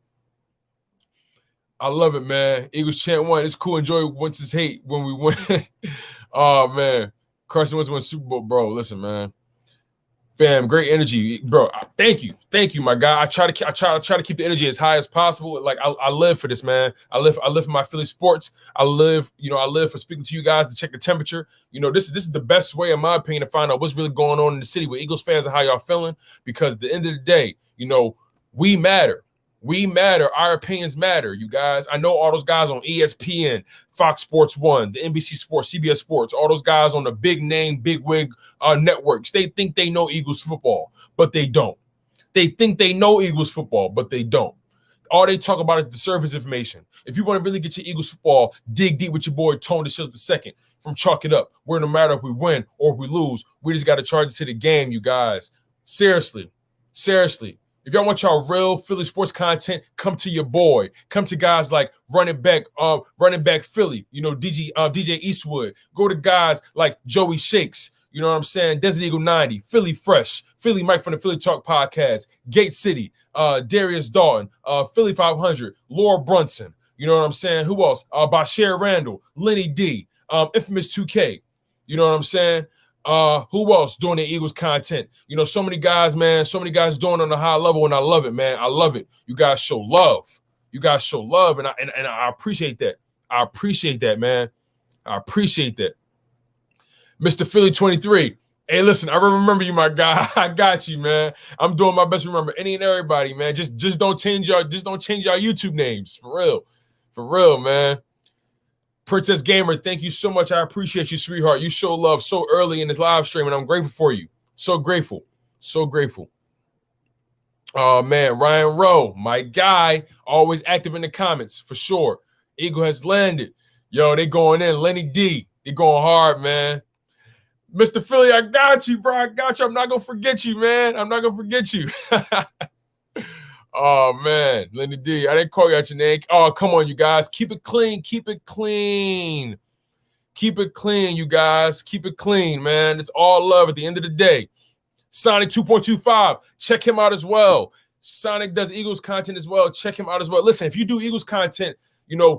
I love it, man. Eagles chant one. It's cool. Enjoy Wentz's hate when we win. Oh, man. Carson Wentz won Super Bowl, bro. Listen, man. Fam, great energy, bro. Thank you, my guy. I try to keep the energy as high as possible. Like I live for this, man. I live for my Philly sports. I live for speaking to you guys to check the temperature. This is the best way, in my opinion, to find out what's really going on in the city with Eagles fans and how y'all feeling. Because at the end of the day, we matter. We matter. Our opinions matter, you guys. I know all those guys on ESPN, Fox Sports 1, the NBC Sports, CBS Sports, all those guys on the big name, big wig networks. They think they know Eagles football, but they don't. They think they know Eagles football, but they don't. All they talk about is the surface information. If you want to really get your Eagles football, dig deep with your boy Tone DeShields II from Chalk It Up. Where no matter if we win or if we lose, we just got to charge it to the game, you guys. Seriously. If y'all want y'all real Philly sports content, come to your boy. Come to guys like running back Philly, DJ Eastwood. Go to guys like Joey Shakes, you know what I'm saying? Desert Eagle 90, Philly Fresh, Philly Mike from the Philly Talk Podcast, Gate City, Darius Dalton, Philly 500, Laura Brunson, you know what I'm saying? Who else? Bashir Randall, Lenny D, Infamous 2K, you know what I'm saying? Who else doing the Eagles content? So many guys, man. So many guys doing on a high level, and I love it, man. I love it. You guys show love. And I appreciate that. I appreciate that, man. I appreciate that. Mr. Philly 23. Hey, listen, I remember you, my guy. I got you, man. I'm doing my best to remember any and everybody, man. Just don't change y'all YouTube names. For real, man. Princess Gamer, thank you so much. I appreciate you, sweetheart. You show love so early in this live stream, and I'm grateful for you. So grateful. Oh, man. Ryan Rowe, my guy, always active in the comments, for sure. Eagle has landed. Yo, they going in. Lenny D, they going hard, man. Mr. Philly, I got you, bro. I got you. I'm not going to forget you, man. I'm not going to forget you. Oh, man. Lenny D, I didn't call you out your name. Oh, come on, you guys. Keep it clean. Keep it clean, you guys. Keep it clean, man. It's all love at the end of the day. Sonic 2.25, check him out as well. Sonic does Eagles content as well. Check him out as well. Listen, if you do Eagles content,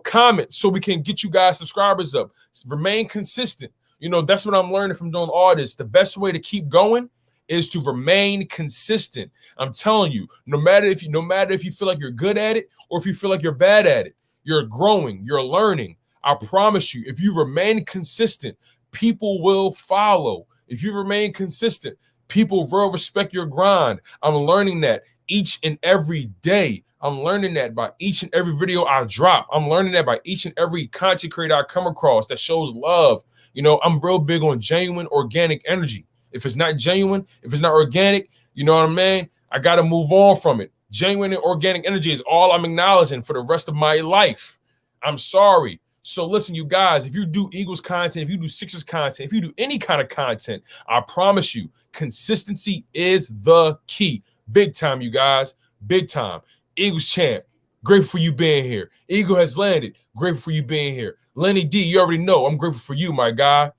comment so we can get you guys subscribers up. Remain consistent. That's what I'm learning from doing all this. The best way to keep going is to remain consistent. I'm telling you, no matter if you feel like you're good at it or if you feel like you're bad at it, you're growing, you're learning. I promise you, if you remain consistent, people will follow. If you remain consistent, people will respect your grind. I'm learning that each and every day. I'm learning that by each and every video I drop. I'm learning that by each and every content creator I come across that shows love. I'm real big on genuine, organic energy. If it's not genuine, if it's not organic, you know what I mean? I got to move on from it. Genuine and organic energy is all I'm acknowledging for the rest of my life. I'm sorry. So listen, you guys, if you do Eagles content, if you do Sixers content, if you do any kind of content, I promise you, consistency is the key. Big time, you guys. Big time. Eagles champ. Grateful for you being here. Eagle has landed. Grateful for you being here. Lenny D, you already know I'm grateful for you, my guy.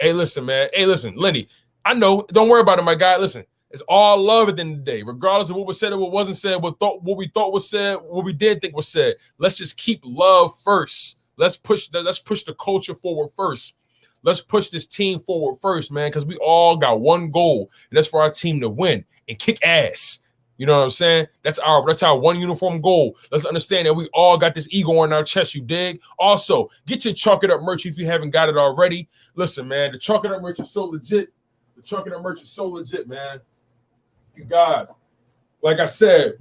Hey, listen, man. Hey, listen, Lenny. I know. Don't worry about it, my guy. Listen, it's all love at the end of the day, regardless of what was said or what wasn't said, what we thought was said, what we did think was said. Let's just keep love first. Let's push the culture forward first. Let's push this team forward first, man, because we all got one goal, and that's for our team to win and kick ass. You know what I'm saying? That's our one uniform goal. Let's understand that we all got this ego on our chest, you dig? Also, get your Chalk It Up merch if you haven't got it already. Listen, man, the Chalk It Up merch is so legit. The Chalk It Up merch is so legit, man. You guys, like I said,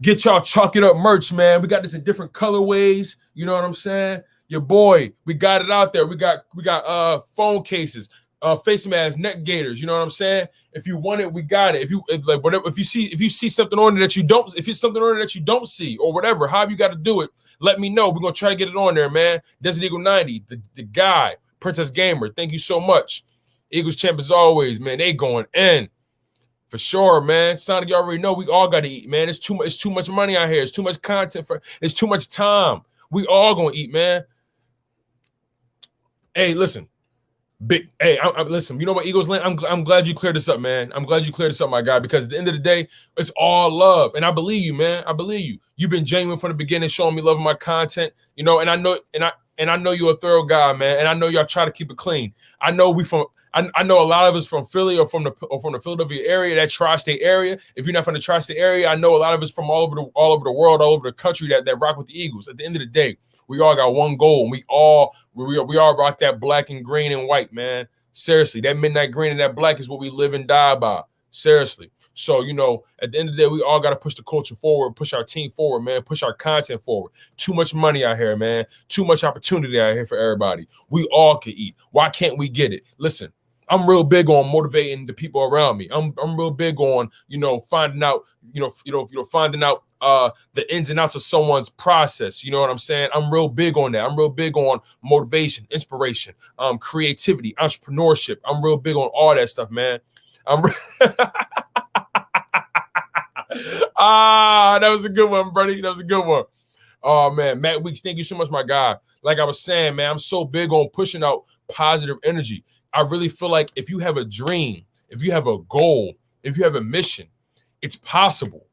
get y'all Chalk It Up merch, man. We got this in different colorways. You know what I'm saying? Your boy, we got it out there. We got phone cases, face masks, neck gaiters. You know what I'm saying? If you want it, we got it. If you see something on there that you don't, if it's something on there that you don't see or whatever, however you got to do it, let me know. We're gonna try to get it on there, man. Desert Eagle 90, the guy, Princess Gamer. Thank you so much. Eagles champ as always, man. They going in for sure, man. Sonic, you already know we all got to eat, man. It's too much money out here. It's too much content it's too much time. We all gonna eat, man. Hey, listen. Listen, you know what, Eagles land? I'm glad you cleared this up, man. I'm glad you cleared this up, my guy, because at the end of the day, it's all love. And I believe you, man. I believe you. You've been genuine from the beginning, showing me love of my content, and I know you're a thorough guy, man. And I know y'all try to keep it clean. I know I know a lot of us from Philly or from the Philadelphia area, that tri-state area. If you're not from the tri-state area, I know a lot of us from all over the world, all over the country that rock with the Eagles. At the end of the day, we all got one goal, and we all rock that black and green and white, man. Seriously, that midnight green and that black is what we live and die by. Seriously. So, you know, at the end of the day, we all got to push the culture forward, push our team forward, man, push our content forward. Too much money out here, man. Too much opportunity out here for everybody. We all can eat. Why can't we get it? Listen, I'm real big on motivating the people around me. I'm real big on, you know, finding out, finding out the ins and outs of someone's process. You know what I'm saying? I'm real big on that. I'm real big on motivation, inspiration, creativity, entrepreneurship. I'm real big on all that stuff, man. That was a good one, buddy. That was a good one. Oh, man. Matt Weeks, thank you so much, my guy. Like I was saying, man, I'm so big on pushing out positive energy. I really feel like if you have a dream, if you have a goal, if you have a mission, it's possible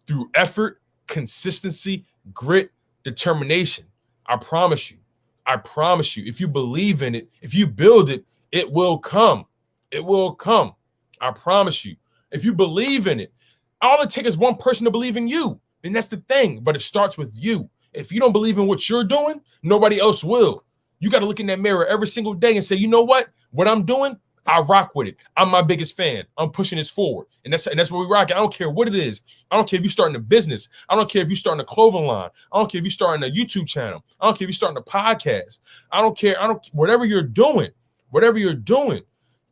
through effort, consistency, grit, determination. I promise you. I promise you. If you believe in it, if you build it, it will come. It will come. I promise you. If you believe in it, all it takes is one person to believe in you. And that's the thing. But it starts with you. If you don't believe in what you're doing, nobody else will. You got to look in that mirror every single day and say, you know what? What I'm doing, I rock with it. I'm my biggest fan. I'm pushing this forward. And that's what we rock. I don't care what it is. I don't care if you're starting a business. I don't care if you're starting a clothing line. I don't care if you're starting a YouTube channel. I don't care if you're starting a podcast. I don't care. Whatever you're doing,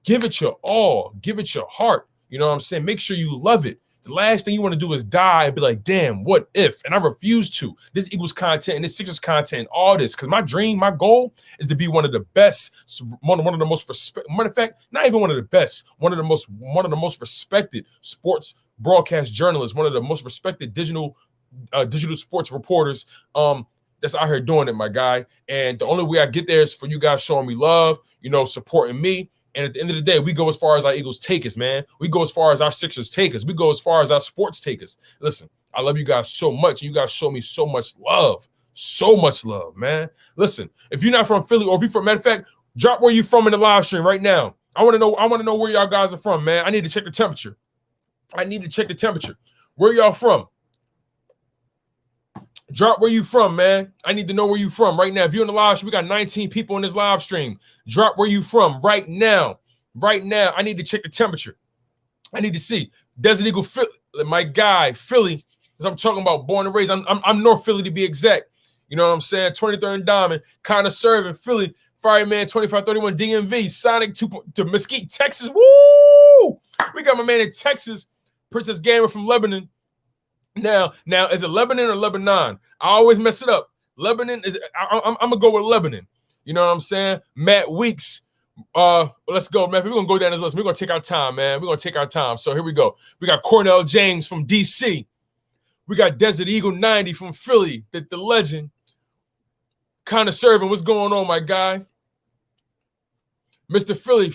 give it your all. Give it your heart. You know what I'm saying? Make sure you love it. The last thing you want to do is die and be like, damn, what if? And I refuse to. This Eagles content and this Sixers content, all this, because my dream, my goal is to be one of the best, one of the most matter of fact, not even one of the best, one of the most respected sports broadcast journalists, one of the most respected digital sports reporters that's out here doing it, my guy. And the only way I get there is for you guys showing me love, you know, supporting me. And at the end of the day, we go as far as our Eagles take us, man. We go as far as our Sixers take us. We go as far as our sports take us. Listen, I love you guys so much. You guys show me so much love. So much love, man. Listen, if you're not from Philly or if you're from, matter of fact, drop where you're from in the live stream right now. I want to know where y'all guys are from, man. I need to check the temperature. Where y'all from? Drop where you from, man. I need to know where you from right now. If you're in the live stream, we got 19 people in this live stream. Drop where you from right now. Right now, I need to check the temperature. I need to see. Desert Eagle, Philly, my guy, Philly, as I'm talking about, born and raised. I'm North Philly to be exact. You know what I'm saying? 23rd and Diamond, kind of serving Philly. Fireman 2531 DMV, Sonic 2 to Mesquite, Texas. Woo! We got my man in Texas, Princess Gamer from Lebanon. Now, is it Lebanon or Lebanon? I always mess it up. Lebanon is. I'm gonna go with Lebanon. You know what I'm saying? Matt Weeks. Let's go, man. We're gonna go down this list. We're gonna take our time, man. We're gonna take our time. So here we go. We got Cornell James from DC. We got Desert Eagle 90 from Philly, the legend. Kind of serving. What's going on, my guy? Mr. Philly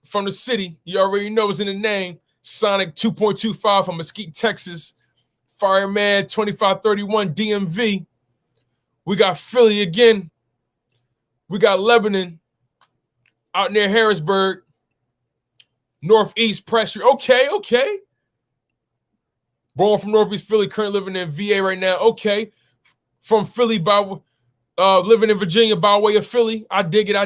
from the city. You already know it's in the name. Sonic 2.25 from Mesquite, Texas. Fireman 2531 DMV. We got Philly again. We got Lebanon out near Harrisburg. Northeast pressure. Okay. Born from Northeast Philly, currently living in VA right now. Okay. From Philly by living in Virginia by way of Philly. I dig it.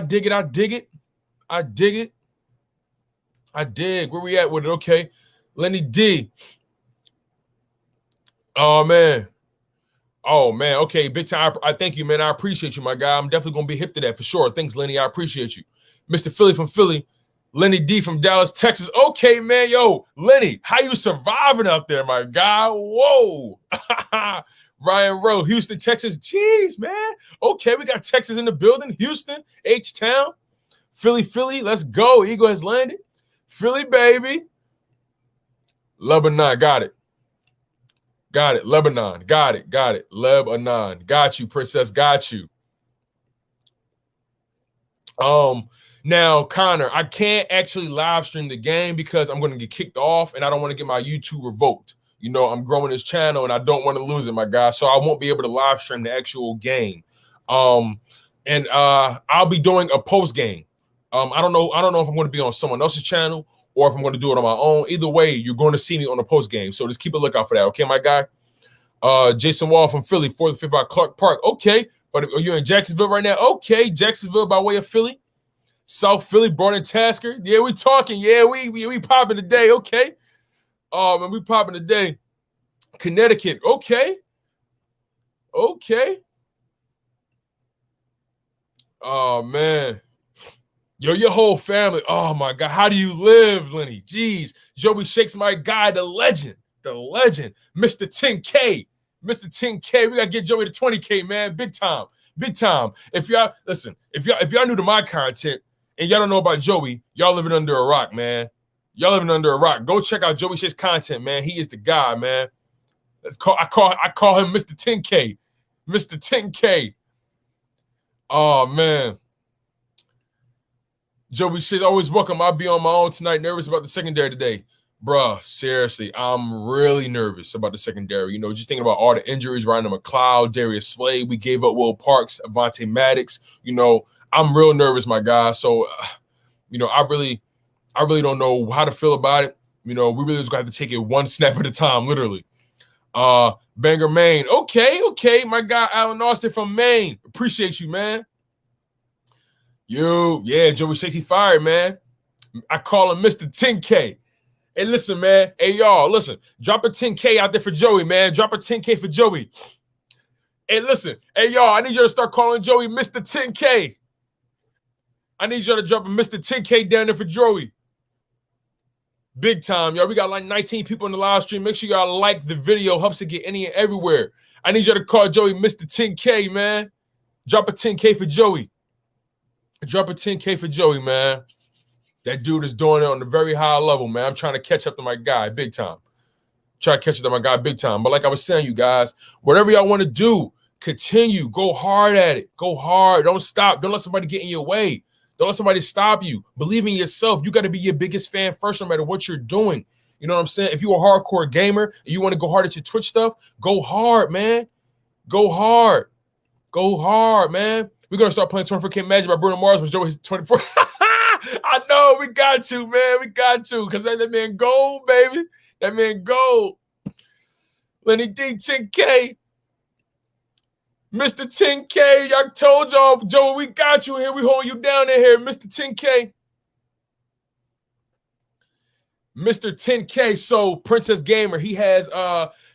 Where we at with it? Okay. Lenny D. Oh man. Okay, big time. I thank you, man. I appreciate you, my guy. I'm definitely gonna be hip to that for sure. Thanks, Lenny. I appreciate you. Mr. Philly from Philly, Lenny D from Dallas, Texas. Okay, man. Yo, Lenny, how you surviving out there, my guy? Whoa. Ryan Rowe, Houston, Texas. Jeez, man. Okay, we got Texas in the building. Houston, H-Town. Philly. Let's go. Eagle has landed. Philly, baby. Lebanon, got it. Lebanon. Got it. Lebanon. Got you, Princess. Got you. Now, Connor, I can't actually live stream the game because I'm going to get kicked off and I don't want to get my YouTube revoked. You know, I'm growing this channel and I don't want to lose it, my guy. So I won't be able to live stream the actual game. And I'll be doing a post game. I don't know if I'm going to be on someone else's channel or if I'm going to do it on my own. Either way, you're going to see me on the post game. So just keep a lookout for that. Okay, my guy? Jason Wall from Philly, 4th and 5th by Clark Park. Okay. But are you in Jacksonville right now? Okay. Jacksonville by way of Philly. South Philly, Barton Tasker. Yeah, we talking. Yeah, we popping today. Okay. Oh, man, we popping today. Connecticut. Okay. Oh, man. Yo, your whole family. Oh, my God. How do you live, Lenny? Jeez. Joey Shakes, my guy, the legend. Mr. 10K. Mr. 10K. We got to get Joey to 20K, man. Big time. If y'all, listen, if y'all new to my content and y'all don't know about Joey, y'all living under a rock, man. Go check out Joey Shakes content, man. He is the guy, man. I call him Mr. 10K. Mr. 10K. Oh, man. Joey Shakes, always welcome. I'll be on my own tonight. Nervous about the secondary today. Bruh, seriously, I'm really nervous about the secondary. You know, just thinking about all the injuries, Ryan McLeod, Darius Slade. We gave up Will Parks, Avonte Maddox. You know, I'm real nervous, my guy. So, you know, I really don't know how to feel about it. You know, we really just gonna have to take it one snap at a time, literally. Bangor, Maine. Okay. My guy, Alan Austin from Maine. Appreciate you, man. Yeah, Joey Shakes, he fired, man. I call him Mr. 10K. Hey, listen, man. Hey, y'all, listen. Drop a 10K out there for Joey, man. Drop a 10K for Joey. Hey, listen. Hey, y'all, I need you to start calling Joey Mr. 10K. I need you to drop a Mr. 10K down there for Joey. Big time, y'all. We got like 19 people in the live stream. Make sure y'all like the video. Helps to get any and everywhere. I need you to call Joey Mr. 10K, man. Drop a 10K for Joey. Man. That dude is doing it on a very high level, man. I'm trying to catch up to my guy big time. But like I was saying, you guys, whatever y'all want to do, continue. Go hard at it. Go hard. Don't stop. Don't let somebody get in your way. Don't let somebody stop you. Believe in yourself. You got to be your biggest fan first, no matter what you're doing. You know what I'm saying? If you're a hardcore gamer and you want to go hard at your Twitch stuff, go hard, man. Go hard, man. We're going to start playing 24K Magic by Bruno Mars when Joey hits 24. I know, we got to, man. Because that man gold, baby. That man gold. Lenny D, 10K. Mr. 10K, I told y'all, Joey, we got you here. We hold you down in here, Mr. 10K. Mr. 10K. So, Princess Gamer, he has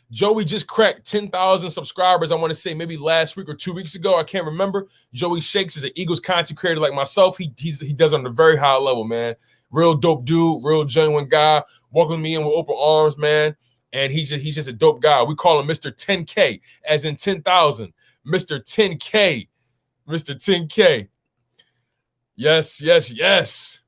Joey just cracked 10,000 subscribers, I want to say maybe last week or 2 weeks ago. I can't remember. Joey Shakes is an Eagles content creator like myself. He does on a very high level, man. Real dope dude, real genuine guy. Welcomed me in with open arms, man. And he's just a dope guy. We call him Mr. 10K, as in 10,000. Mr. 10K. Mr. 10K. Yes.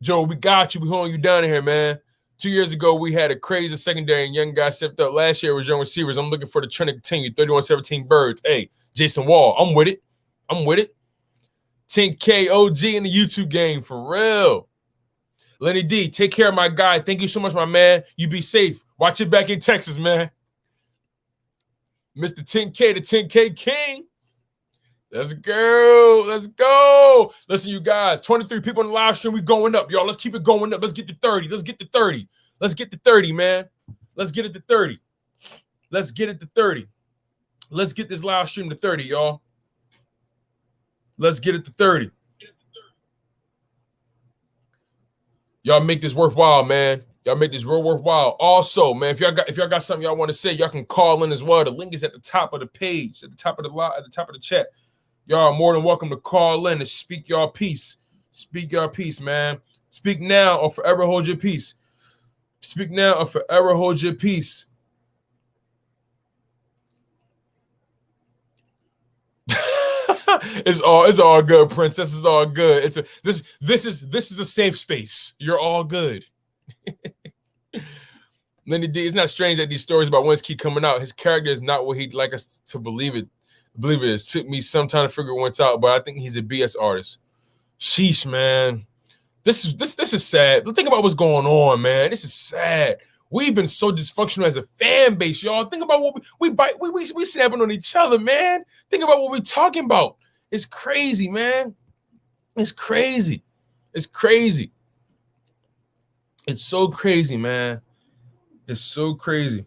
Joe, we got you. We holding you down in here, man. 2 years ago, we had a crazy secondary and young guy stepped up. Last year was young receivers. I'm looking for the trend to continue. 31-17 Birds. Hey, Jason Wall, I'm with it. 10K OG in the YouTube game, for real. Lenny D, take care of my guy. Thank you so much, my man. You be safe. Watch it back in Texas, man. Mr. 10K, the 10K King. Let's go. Listen, you guys, 23 people in the live stream. We going up, y'all. Let's keep it going up. Let's get to 30. Let's get to 30, man. Let's get it to 30. Let's get this live stream to 30, y'all. Let's get it to 30. Y'all make this worthwhile, man. Y'all make this real worthwhile. Also, man, if y'all got something y'all want to say, y'all can call in as well. The link is at the top of the page, at the top of the chat. Y'all are more than welcome to call in and speak your piece. Speak your piece, man. Speak now or forever hold your peace. Speak now or forever hold your peace. It's all good, Princess. It's all good. This is a safe space. You're all good. Lenny D, it's not strange that these stories about Wentz keep coming out. His character is not what he'd like us to believe it. It took me some time to figure Wentz out, but I think he's a BS artist. Sheesh, man. This is sad. Think about what's going on, man. This is sad. We've been so dysfunctional as a fan base, y'all. Think about what we snapping on each other, man. Think about what we're talking about. It's crazy, man. It's crazy. It's so crazy, man. It's so crazy.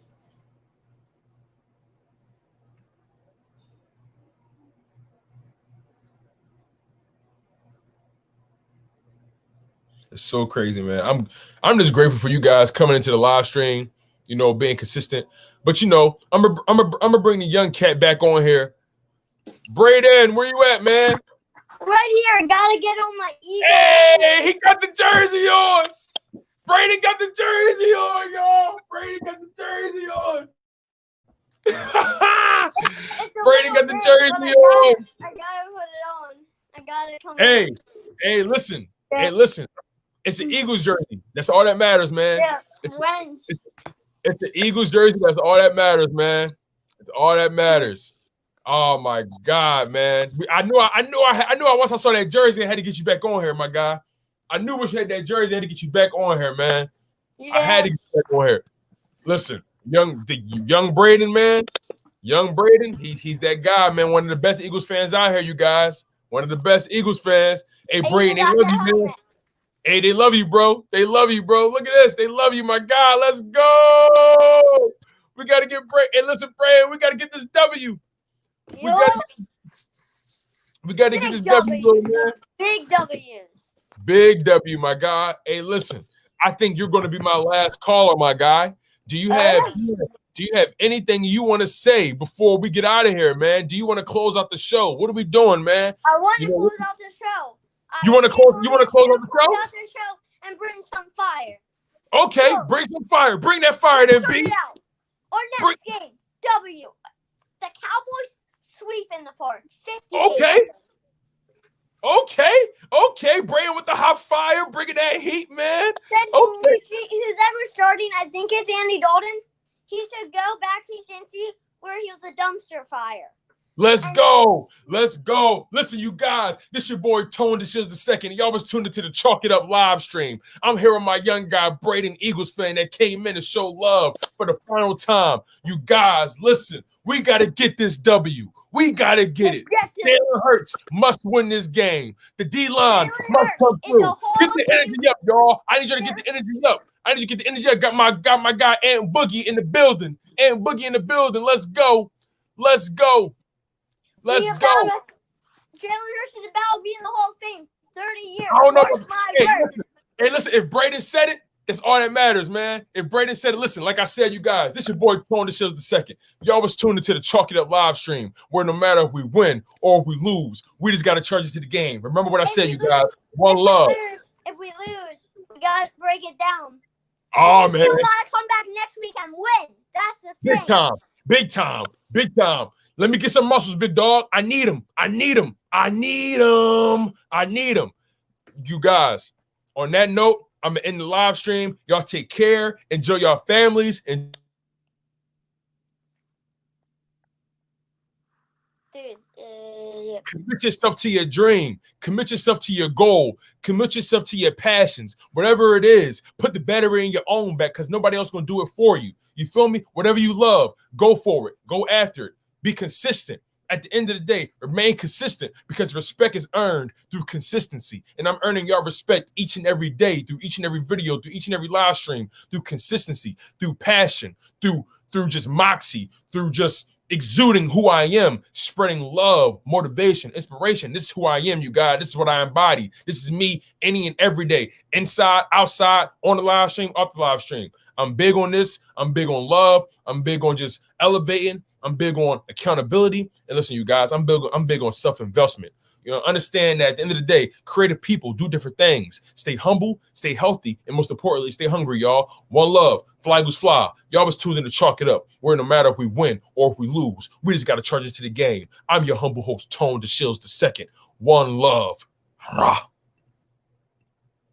It's so crazy, man. I'm just grateful for you guys coming into the live stream. you know, being consistent. But you know, I'm gonna bring the young cat back on here. Braden, where you at, man? Right here, gotta get on my Eagles. Hey, he got the jersey on. Braden got the jersey on, y'all. Braden got the jersey on. Braden got the jersey on. I gotta put it on. I gotta come. Hey, listen. Hey, listen. It's an Eagles jersey. That's all that matters, man. Yeah, Wentz. It's the Eagles jersey. That's all that matters, man. It's all that matters. Oh my God, man! I knew once I saw that jersey, I had to get you back on here, my guy. I knew once you had that jersey, I had to get you back on here, man. Yeah. I had to get you back on here. Listen, young Braden, man. Young Braden, he's that guy, man. One of the best Eagles fans out here, you guys. One of the best Eagles fans. Hey, Braden, they love you, man. Hey, they love you, bro. They love you, bro. Look at this. They love you, my guy. Let's go. We got to get Braden. Hey, listen, Braden, we got to get this W. We got to get this W, man. Big W's. Big W, my guy. Hey, listen. I think you're going to be my last caller, my guy. Do you have anything you want to say before we get out of here, man? Do you want to close out the show? What are we doing, man? I want to close out the show. You want to close out the show? Close out the show and bring some fire. Okay, bring some fire. Bring that fire then, B. Our next game, W. The Cowboys sweep in the park. 58. Okay. Braden with the hot fire, bringing that heat, man. Okay. Who's ever starting, I think it's Andy Dalton. He should go back to Cincy where he was a dumpster fire. Let's go. Listen, you guys, this your boy Tone DeShields the second. Y'all was tuned into the Chalk It Up live stream. I'm here with my young guy, Braden, Eagles fan that came in to show love for the final time. You guys, listen, we got to get this W. We got to get it. Jalen Hurts must win this game. The D-line must come through. Get the energy up, y'all. I need you to get the energy up. Got my guy Ant Boogie in the building. Let's go. Jalen Hurts is about to be in the Hall of Fame. 30 years. I don't know. Hey, listen, if Braden said it, that's all that matters, man. If Braden said it, listen, like I said, you guys, this your boy Tone DeShields the second. Y'all was tuned into the Chalk It Up live stream, where no matter if we win or if we lose, we just got to charge it to the game. Remember what I said, you guys. One love. If we lose, we got to break it down. Oh, man. We still got to come back next week and win. That's the thing. Big time. Let me get some muscles, big dog. I need them. You guys, on that note, I'm going to end the live stream. Y'all take care. Enjoy your families. And commit yourself to your dream. Commit yourself to your goal. Commit yourself to your passions. Whatever it is, put the battery in your own back because nobody else going to do it for you. You feel me? Whatever you love, go for it. Go after it. Be consistent. At the end of the day, remain consistent because respect is earned through consistency. And I'm earning your respect each and every day, through each and every video, through each and every live stream, through consistency, through passion, through just moxie, through just exuding who I am, spreading love, motivation, inspiration. This is who I am, you guys. This is what I embody. This is me any and every day, inside, outside, on the live stream, off the live stream. I'm big on this. I'm big on love. I'm big on just elevating. I'm big on accountability. And listen, you guys, I'm big on self-investment. You know, understand that at the end of the day, creative people do different things. Stay humble, stay healthy, and most importantly, stay hungry, y'all. One love. Fly Eagles fly. Y'all was tuned in to Chalk It Up, where no matter if we win or if we lose, we just got to charge it to the game. I'm your humble host, Tone DeShields II. One love. Rah.